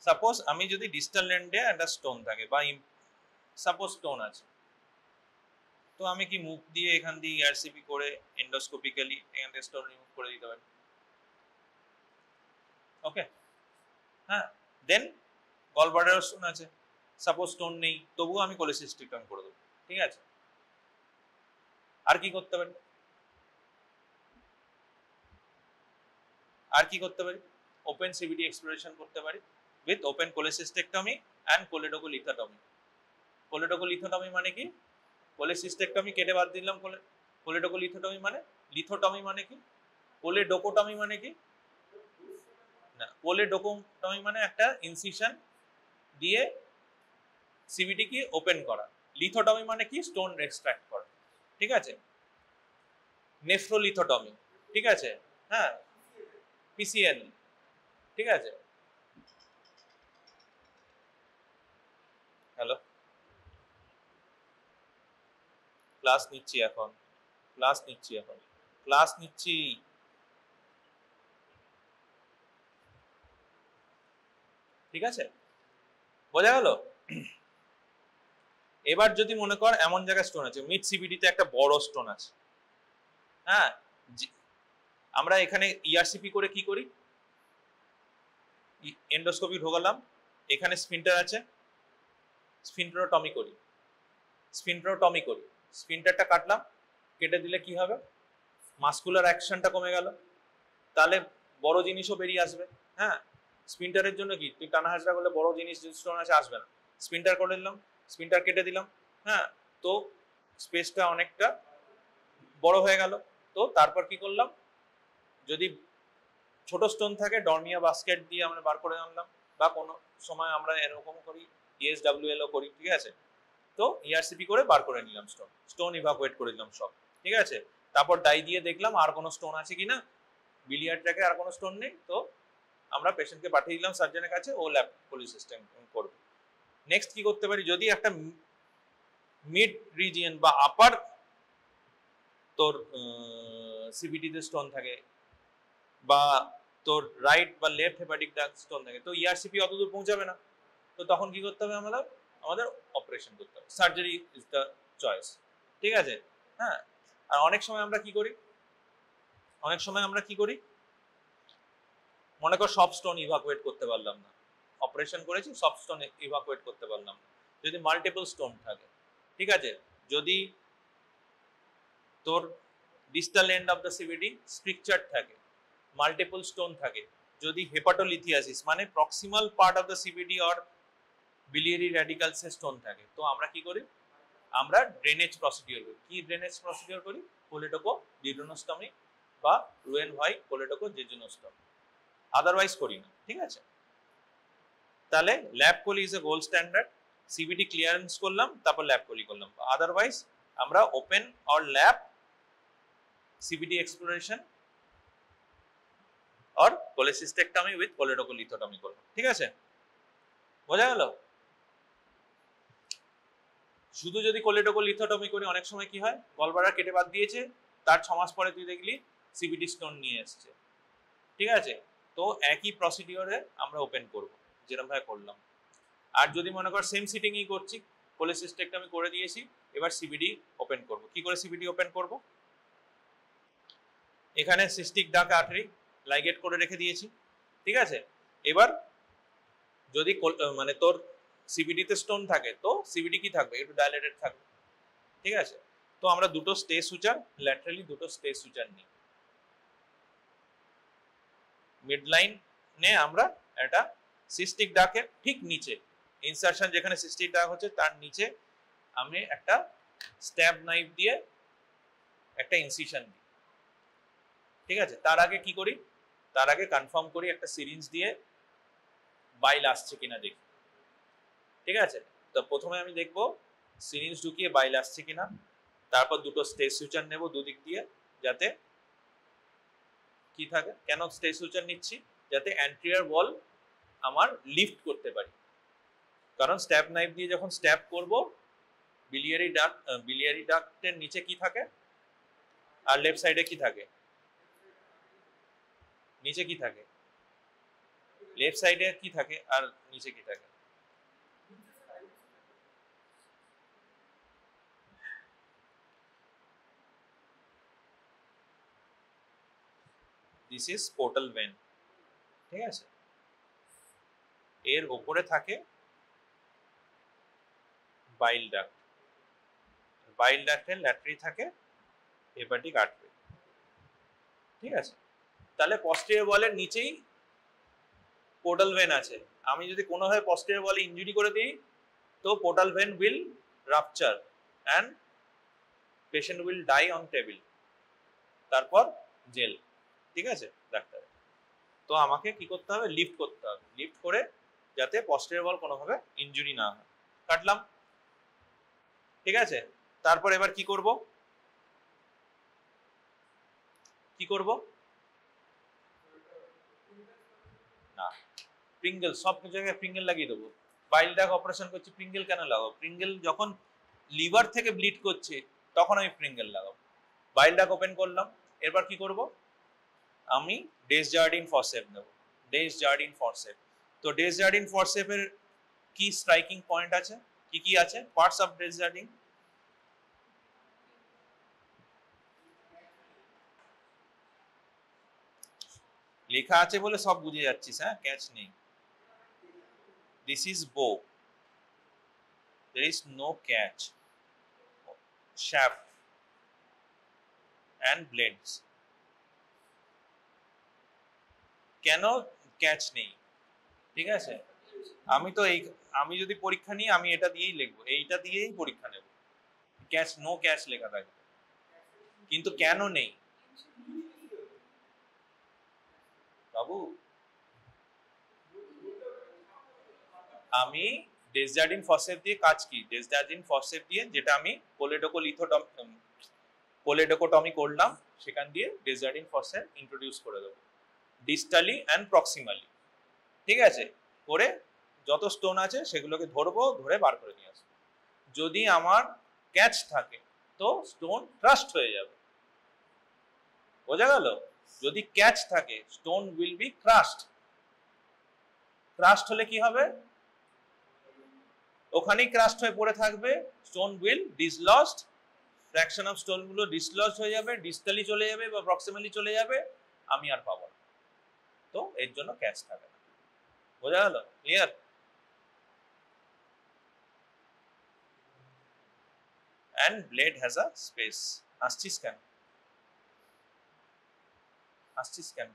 সাপোজ আমি যদি ডিস্টাল এন্ডে একটা স্টোন থাকে বা সাপোজ স্টোন আছে, তো আমি কি মুখ দিয়ে এখান দিয়ে ইআরসিপি করে এন্ডোস্কোপিক্যালি এখান থেকে স্টোন রিমুভ করে দিতে পারি। ওকে, হ্যাঁ। দেন গলব্লাডার স্টোন আছে, সাপোজ স্টোন নেই, তবুও আমি কোলেসিস্টেক্টমি করে দেবো। ঠিক আছে, আর কি করতে পারি? আর কি করতে পারি? ওপেন সিবিডি এক্সপ্লোরেশন করতে পারি উইথ ওপেন কোলেসিস্টেক্টমি অ্যান্ড কোলেডোকোলিথোটমি। কোলেডোকোলিথোটমি মানে কি? কোলেসিস্টেক্টমি কেটে বাদ দিলাম, কোলেডোকোলিথোটমি মানে, লিথোটমি মানে কি? কোলেডোকোটমি মানে কি? না, কোলেডোকোটমি মানে একটা ইনসিশন দিয়ে সিবিডি কি ওপেন করা। লিথোটমি মানে কি? স্টোন এক্সট্রাক্ট করা। ঠিক আছে, নেফ্রোলিথোটমি। ঠিক আছে, হ্যাঁ, পিসিএল। ঠিক আছে, হ্যালো, ক্লাস নিচ্ছি এখন, ক্লাস নিচ্ছি এখন, ক্লাস নিচ্ছি। ঠিক আছে, বোঝা গেল? এবার যদি মনে কর এমন জায়গায় স্টোন আছে, মিড সিবিডিতে একটা বড় স্টোন আছে, হ্যাঁ, আমরা এখানে ইআরসিপি করে কি করি? এন্ডোস্কোপি ঢোকালাম, এখানে স্ফিন্টার আছে, স্ফিন্টারোটমি করি, স্ফিন্টারোটমি করি, স্ফিন্টারটা কাটলাম, কেটে দিলে কি হবে? মাসকুলার অ্যাকশনটা কমে গেল, তাহলে বড় জিনিসও বেরিয়ে আসবে। হ্যাঁ, স্পিন্টারের জন্য কি তুই টানা হাজরা করলে বড় জিনিস স্টোন আছে আসবে না। স্পিন্টার করে দিলাম, স্পিন্টার কেটে দিলাম, হ্যাঁ, তো স্পেসটা অনেকটা বড় হয়ে গেল। তো তারপর কি করলাম? যদি ছোট স্টোন থাকে ডরমিয়া বাস্কেট দিয়ে আমরা বার করে আনলাম, বা কোনো সময় আমরা এরকম করি, ইএসডব্লিউএল ও করি। ঠিক আছে, তো ইআরসিপি করে বার করে নিলাম, স্টোন ইভাকুয়েট করে দিলাম সব। ঠিক আছে, তারপর ডাই দিয়ে দেখলাম আর কোনো স্টোন আছে কিনা, বিলিয়ার ট্র্যাকে আর কোনো স্টোন নেই, তো আমরা পেশেন্টকে পাঠিয়ে দিলাম সার্জনের কাছে, ও ল্যাব কোলেসিস্টেম করবে। নেক্সট কি করতে পারি? যদি একটা মিড রিজিয়ন বা আপার তোর সিবিডিতে স্টোন থাকে, বা তোর রাইট বা লেফট হেপাটিক ডাক্ট স্টোন থাকে, তো ইআরসিপি অত দূর পৌঁছাবে না, তো তখন কি করতে হবে? আমাদের অপারেশন করতে হবে, সার্জারি ইজ দ্য চয়েস। ঠিক আছে, হ্যাঁ। আর অনেক সময় আমরা কি করি? অনেক সময় আমরা কি করি? মনে কর সব স্টোন ইভাকুয়েট করতে পারলাম না, অপারেশন করেছি, সব স্টোন ইভাকুয়েট করতে পারলাম না, যদি মাল্টিপল স্টোন থাকে। ঠিক আছে, যদি তোর distal end of the CBD stricture থাকে, মাল্টিপল স্টোন থাকে, যদি হেপাটোলিথিয়াসিস মানে proximal part of the CBD or biliary র্যাডিকালসে স্টোন থাকে, তো আমরা কি করি? আমরা ড্রেনেজ প্রসিডিওর করি। কি ড্রেনেজ প্রসিডিওর করি? কোলেডোকো ডিউডেনোস্টমি বা রুয়েন ভাই কোলেডোকো জেজুনোস্টমি, আদারওয়াইজ করি না। ঠিক আছে, তাহলে lap chole is a gold standard. CBD clearance করলাম, তারপর ল্যাব কোলি করলাম, আদারওয়াইজ আমরা open or lap CBD exploration or cholecystectomy with choledocholithotomy করলাম। ঠিক আছে, বোঝা গেল? শুধু যদি কোলেডোকোলিথোটমি করি, অনেক সময় কি হয়, গলব্লাডার কেটে বাদ দিয়েছে, তার 6 মাস পরে তুই দেখলি সিবিডি স্টোন নিয়ে এসছে। ঠিক আছে, তো একই প্রসিডিওরে আমরা ওপেন করব যেরকম ভাবে করলাম। আর যদি মনে কর সেম সিটিংই করছি, কোলেসিস্টেক্টমি করে দিয়েছি, এবার সিবিডি ওপেন করব। কি করে সিবিডি ওপেন করব? এখানে সিস্টিক ডাক আর্টারি লাইগেট করে রেখে দিয়েছি। ঠিক আছে, এবার যদি মানে তোর সিবিডিতে স্টোন থাকে, তো সিবিডি কি থাকবে? একটু ডাইলেটেড থাকবে। ঠিক আছে, তো আমরা দুটো স্টে সুচার, ল্যাটারালি দুটো স্টে সুচার নিই, মিড লাইনে আমরা একটা সিস্টিক ডাকের ঠিক নিচে, ইনসারশন যেখানে সিস্টিক ডাক হচ্ছে তার নিচে আমি একটা স্ট্যাব নাইফ দিয়ে একটা ইনসিশন দিই। ঠিক আছে, তার আগে কি করি? তার আগে কনফার্ম করি একটা সিরিঞ্জ দিয়ে বাইল আসছে কিনা দেখি। ঠিক আছে, তো প্রথমে আমি দেখবো সিরিঞ্জ ঢুকিয়ে বাইল আসছে কিনা, তারপর দুটো স্টেজ সুচার নেব দুদিক দিয়ে, যাতে কি থাকে। কেন স্টেজ সুচার নিচ্ছি? যাতে অ্যান্টেরিয়র ওয়াল আমার লিফট করতে পারি, কারণ স্ট্যাব নাইফ দিয়ে যখন স্ট্যাব করব, বিলিয়ারি ডাক্টের নিচে কি থাকে আর লেফট সাইডে কি থাকে? নিচে কি থাকে? লেফট সাইডে কি থাকে আর নিচে কি থাকে? দিস ইজ পোর্টাল ভেন, ঠিক আছে? এর ওপরে থাকে বাইল ডাক্ট, বাইল ডাক্টের ল্যাট্রি থাকে হেপাটিক আর্টারি, ঠিক আছে? তাহলে পস্টেরিয়র ওয়ালের নিচেই পোর্টাল ভেন আছে। আমি যদি কোনোভাবে পস্টেরিয়র ওয়ালে ইনজুরি করে দিই তো portal vein will rupture and patient will die on table, তারপর জেল, ঠিক আছে ডাক্তার? তো আমাকে কি করতে হবে? লিফট করতে হবে, লিফট করে যাতে পস্টেরিয়র ওয়াল কোনোভাবে ইনজুরি না হয়। কাটলাম, ঠিক আছে? তারপর এবার কি করব? কি করব? না, প্রিঙ্গেল, সব জায়গায় প্রিঙ্গেল লাগিয়ে দেবো। বাইল ডাক অপারেশন করছি, প্রিঙ্গেল কেন লাগাবো? প্রিঙ্গেল যখন লিভার থেকে ব্লিড করছে তখন আমি প্রিঙ্গেল লাগাবো। বাইল ডাক ওপেন করলাম, এরপর কি করব? আমি ডেসজার্ডিন ফরসেপ নেব, ডেসজার্ডিন ফরসেপ। তো ডেসজার্ডিন ফরসেপের কি স্ট্রাইকিং পয়েন্ট আছে, কি কি আছে পার্টস অফ ডেসজার্ডিন? লেখা আছে বলে সব বুঝে যাচ্ছিস, হ্যাঁ? ক্যাচ নেই। দিস ইজ বো, there is no catch, shaft and blades. কেন ক্যাচ নেই? ঠিক আছে, আমি তো এই, আমি যদি পরীক্ষা নিই আমি এটা দিয়েই লিখবো, এইটা দিয়েই পরীক্ষা নেব, ক্যাচ, নো ক্যাচ লেখা থাকবে। কিন্তু কেন নেই বাবু? আমি ডেসজার্ডিন ফসফেট দিয়ে কাজ কি? ডেসজার্ডিন ফসফেট দিয়ে যেটা আমি কোলেডোকোটমি করলাম সেখান দিয়ে ডেসজার্ডিন ফসফেট ইন্ট্রোডিউস করে দেবো ডিস্টালি অ্যান্ড প্রক্সিমালি, ঠিক আছে? করে যত স্টোন আছে সেগুলোকে ধরবো, ধরে বার করে নিয়ে আসবো। যদি আমার ক্যাচ থাকে তো স্টোন ক্রাস্ট হয়ে যাবে, বোঝা গেল? যদি ক্যাচ থাকে stone will be crushed. Crushed হলে কি হবে? ওখানেই ক্রাস্ট হয়ে পড়ে থাকবে, stone will dislodged, fraction of stone গুলো ডিসলজ হয়ে যাবে, ডিস্টালি চলে যাবে বা প্রক্সিমালি চলে যাবে, আমি আর পাবো না। তো এর জন্য ক্যাচ থাকে না, বোঝা গেল? Clear? and blade has a space. আসছিস কেন? আসছিস কেন?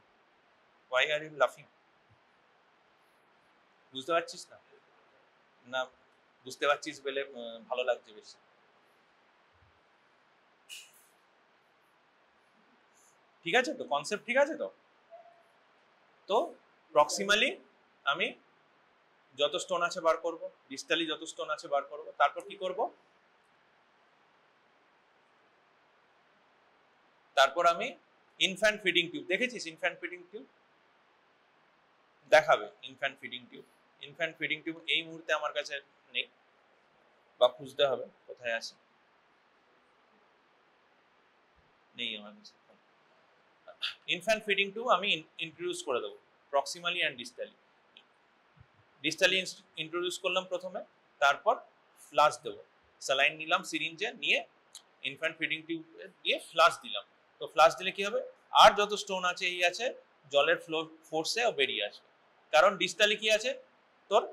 Why are you laughing? বুঝতে পারছিস না? না বুঝতে পারছিস বলে ভালো লাগছে বেশি। ঠিক আছে তো, কনসেপ্ট ঠিক আছে তো? তো প্রক্সিমালি আমি যত স্টোন আছে বার করব, ডিস্টালি যত স্টোন আছে বার করব, তারপর কি করব? তারপর আমি ইনফ্যান্ট ফিডিং টিউব, দেখেছিস ইনফ্যান্ট ফিডিং টিউব? দেখাবে infant feeding tube. Infant feeding tube এই মুহূর্তে আমার কাছে নেই, বা খুঁজতে হবে কোথায় আছে, নেই আমার কাছে। ইনফ্যান্ট ফিডিং টিউব আমি ইন্ট্রোডিউস করে দেবো প্রক্সিমালি অ্যান্ড ডিস্টালি। ডিস্টালি ইন্ট্রোডিউস করলাম প্রথমে, তারপর ফ্লাশ দেবো, স্যালাইন নিলাম সিরিঞ্জে, নিয়ে ইনফ্যান্ট ফিডিং টিউব দিয়ে ফ্লাশ দিলাম। তো ফ্লাশ দিলে কি হবে? আর যত স্টোন আছে এই আছে জলের ফ্লো ফোর্সে বেরিয়ে আসবে। কারণ ডিস্টালি কি আছে তোর?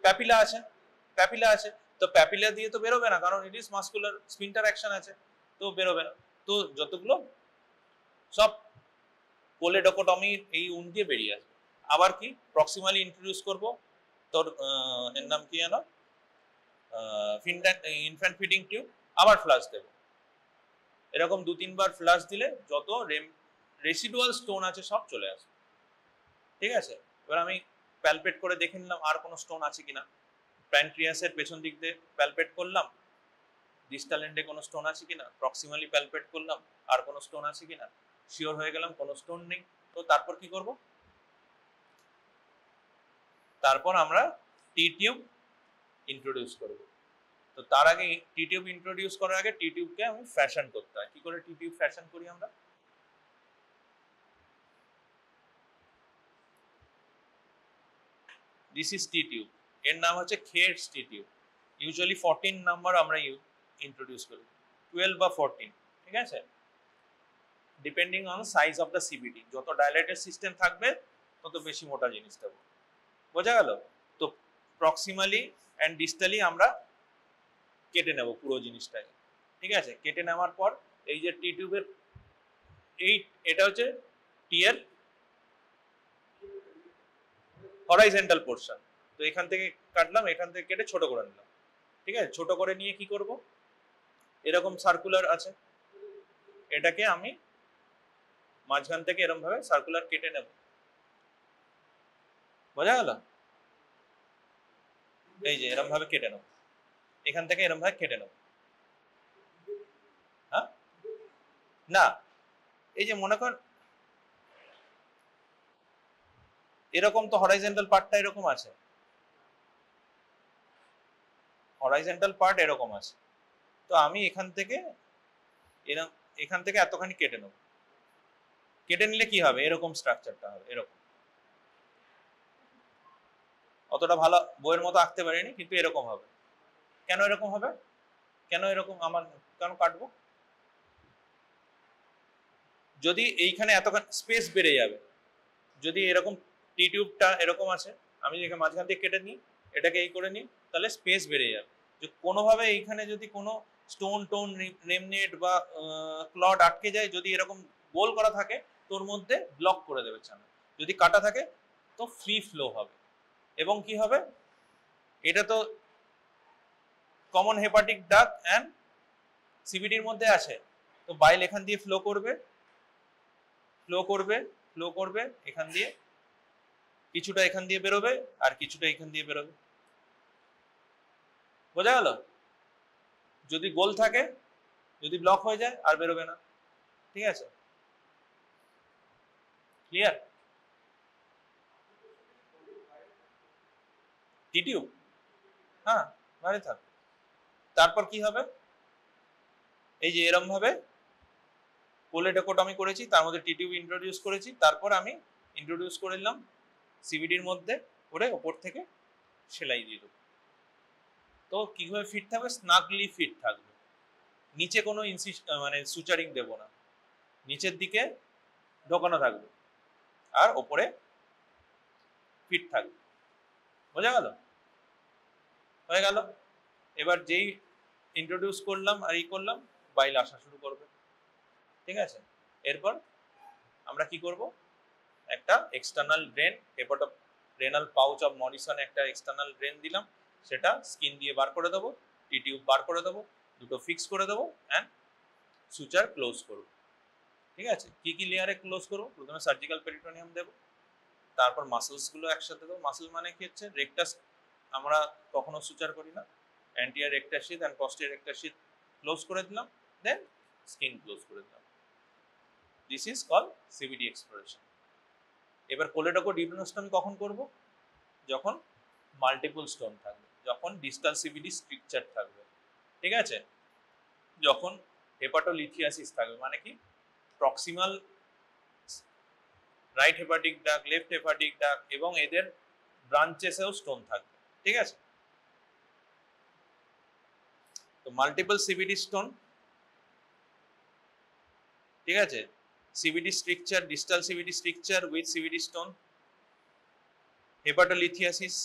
প্যাপিলা আছে, প্যাপিলা আছে। তো প্যাপিলা দিয়ে তো বেরোবে না, কারণ it is muscular, sprinter action আছে, তো বেরোবে না। তো যতগুলো সব কোলেডোকোটমি এই উন দিয়ে বেরিয়ে আসবে। আবার কি প্রক্সিমালি ইন্ট্রোডিউস করব, তোর এর নাম কি জানো? ইনফ্যান্ট ফিডিং টিউব, আবার ফ্লাশ দেবো। এরকম 2-3 বার ফ্লাশ দিলে যত রেসিডুয়াল স্টোন আছে সব চলে আসবে, ঠিক আছে? এবার আমি প্যালপেট করে দেখে নিলাম আর কোনো স্টোন আছে কিনা। প্যানক্রিয়াসের পেছন দিক দিয়ে প্যালপেট করলাম, ডিস্টাল এন্ডে কোনো স্টোন আছে কিনা, প্রক্সিমালি প্যালপেট করলাম আর কোনো স্টোন আছে কিনা, শিওর হয়ে গেলাম কোনো স্টোন নেই। তো তারপর কি করব? তারপর আমরা টি টিউব ইন্ট্রোডিউস করব। তো তার আগে টি টিউব ইন্ট্রোডিউস করার আগে টি টিউবকে আমি ফ্যাশন করতে হয়। কি করে টি টিউব ফ্যাশন করি আমরা? দিস ইজ টি টিউব, এর নাম হচ্ছে খেটস টি টিউব। ইউজুয়ালি 14 নাম্বার আমরা ইন্ট্রোডিউস করি, 12 বা 14, ঠিক আছে, depending on size of the CBD. যত ডাইলেটেড সিস্টেম থাকবে তত বেশি মোটা জিনিসটা, বোঝা গেল? তো প্রক্সিমালি অ্যান্ড ডিস্টালি আমরা কেটে নেব পুরো জিনিসটাকে, ঠিক আছে। কেটে নেওয়ার পর এই যে টি টিউবের এটা হচ্ছে টি এর হরাইজন্টাল পোর্শন। তো এখান থেকে কাটলাম, এখান থেকে কেটে ছোট করে নিলাম, ঠিক আছে। ছোট করে নিয়ে কি করব, এরকম সার্কুলার আছে, এটাকে আমি মাঝখান থেকে এরকম ভাবে সার্কুলার কেটে নেব, বোঝা গেল? এই যে এরকম ভাবে কেটে নেব, এখান থেকে এরকম ভাবে কেটে নেব। হ্যাঁ, না, এই যে মনে কর এরকম তো হরাইজন্টাল পার্টটা এরকম আছে, হরাইজন্টাল পার্ট এরকম আছে, তো আমি এখান থেকে এতখানি কেটে নেব। কেটে নিলে কি হবে, এরকম স্ট্রাকচারটা হবে, এরকম। অতটা ভালো বইয়ের মতো আঁকতে পারিনি, কিন্তু এরকম হবে। কেন এরকম হবে, কেন এরকম আমার কেন কাটবো? যদি এইখানে এতখানি স্পেস বেড়ে যাবে, যদি এরকম টি টিউবটা এরকম আছে, আমি এখানে মাঝখান থেকে কেটে নিই, এটাকে এই করে নিই, তাহলে স্পেস বেড়ে যাবে। যে কোনোভাবে এইখানে যদি কোনো স্টোন টোন রেমনেট বা ক্লড আটকে যায়, যদি এরকম গোল করা থাকে তোর মধ্যে ব্লক করে দেবে চ্যানেল। যদি কাটা থাকে তো ফ্রি ফ্লো হবে। এবং কি হবে, এটা তো কমন হেপাটিক ডাক্ট অ্যান্ড সিবিডির মধ্যে আছে, তো বাইল এখান দিয়ে ফ্লো করবে, ফ্লো করবে, ফ্লো করবে, এখান দিয়ে কিছুটা এখান দিয়ে বেরোবে আর কিছুটা এখান দিয়ে বেরোবে, বোঝা গেল? যদি গোল থাকে, যদি ব্লক হয়ে যায় আর বেরোবে না, ঠিক আছে, ক্লিয়ার? টি টিউব, হ্যাঁ, বাইরে থাক। তারপর কি হবে, এই যে এরম ভাবে কোলেডোকোটমি করেছি, তার মধ্যে টি টিউব ইন্ট্রোডিউস করেছি, তারপর আমি ইন্ট্রোডিউস করে দিলাম সিবিডির মধ্যে করে ওপর থেকে সেলাই দিয়ে দেবো। তো কিভাবে ফিট থাকবে, স্নাগলি ফিট থাকবে, নিচে কোনো মানে সুচারিং দেব না, নিচের দিকে ঢোকানো থাকবে আর ওপরে ফিট থাকবে, বোঝা গেল? হয়ে গেল। এবার যেই ইন্ট্রোডিউস করলাম আর করলাম, বাইল আসা শুরু করবে, ঠিক আছে। এরপর আমরা কি করব, একটা external drain, renal pouch of Morrison একটা এক্সটার্নাল ড্রেন দিলাম, সেটা স্কিন দিয়ে বার করে দেবো, টি টিউব বার করে দেবো, দুটো ফিক্স করে দেবো অ্যান্ড সুচার ক্লোজ করবো, ঠিক আছে। কি কি লেয়ারে ক্লোজ করবো, প্রথমে সার্জিক্যাল পেরিটোনিয়াম দেবো, তারপর মাসেলস গুলো একসাথে দেবো। মাসেল মানে কি হচ্ছে, রেকটাস আমরা কখনো সুচার করি না, anterior rectus শীথ and পস্টিয়ার rectus শীথ close করে দিলাম, দেন স্কিন ক্লোজ করে দিলাম। This is call CBD exploration. এবার কোলেডোকো ডিপ্নোস্টমি কখন করব, যখন মাল্টিপল স্টোন থাকবে, যখন ডিস্টাল সিবিডি স্ট্রাকচার থাকবে, ঠিক আছে, যখন হেপাটোলিথিয়াসিস থাকবে, মানে কি প্রক্সিমাল রাইট হেপাটিক ডাক, লেফট হেপাটিক ডাক এবং এদের ব্রাঞ্চেসেও স্টোন থাকবে, ঠিক আছে। তো মাল্টিপল সিবিডি স্টোন, ঠিক আছে, CBD stricture, distal CBD stricture with CBD stone, hepatolithiasis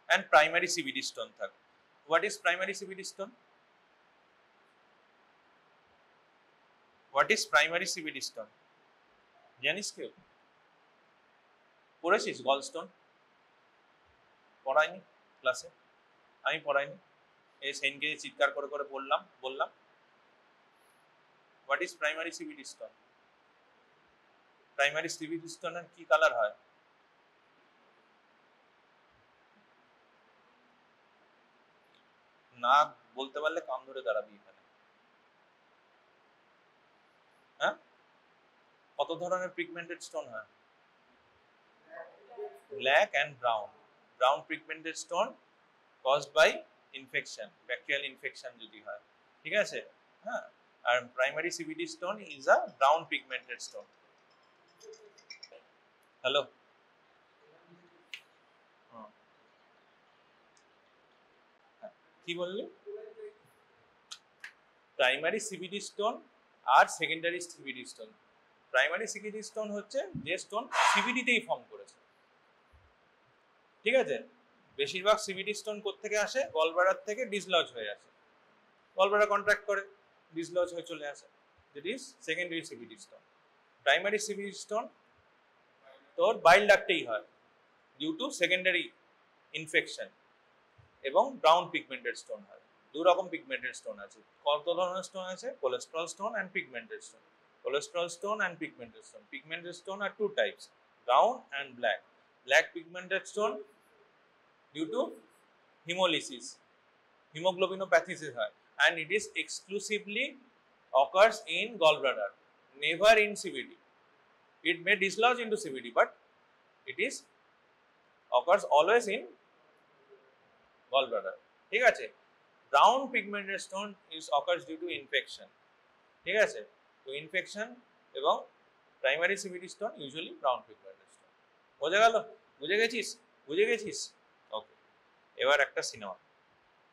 and primary CBD stone থাকে। What is primary CBD stone? What is primary CBD stone? জানিস কেউ? পড়েছিস গলস্টোন? পড়াইনি ক্লাসে, আমি পড়াইনি, এই সেনকে চিৎকার করে করে বললাম। What is primary CBD stone? Primary CBD stone এর কি কালার হয়? না বলতে পারলে কান ধরে দাঁড়াবি এখানে। হ্যাঁ, কত ধরনের পিগমেন্টেড স্টোন হয়? Black and brown. Brown pigmented stone caused by infection, bacterial infection যদি হয়, ঠিক আছে। হ্যাঁ, আর primary CBD stone is a brown pigmented stone. Hello, কি বললি? প্রাইমারি সিবিডি স্টোন আর secondary CBD stone. Primary CBD stone হচ্ছে যে স্টোন সিবিডিতেই ফর্ম করেছে, ঠিক আছে? বেশিরভাগ সিবিডি স্টোন কোত্থেকে আসে? গলব্লাডার থেকে ডিসলজ হয়ে আসে, গলব্লাডার কন্ট্রাক্ট করে ডিসলজ হয়ে চলে আসে, that is secondary CBD stone. Primary CBD stone তোর বাইল ডাক্টেই হয় ডিউ টু সেকেন্ডারি ইনফেকশন, এবং ব্রাউন পিগমেন্টেড স্টোন হয়। দু রকম পিগমেন্টেড স্টোন আছে, কত ধরনের স্টোন আছে? Cholesterol stone and pigmented stone. Cholesterol stone and pigmented stone. Pigmented stone are two types, brown and black. Black pigmented stone due to hemolysis, hemoglobinopathy and it is exclusively occurs in gallbladder, never in CVD. It may dislodge into CVD, but it is occurs always in gallbladder. ঠিক আছে? Brown pigmented stone is occurs due to infection. ঠিক আছে? তো infection এবং primary CBD stone usually brown pigmented stone. বোঝা গেল? বুঝে গেছিস? ওকে, এবার একটা সিনেমা।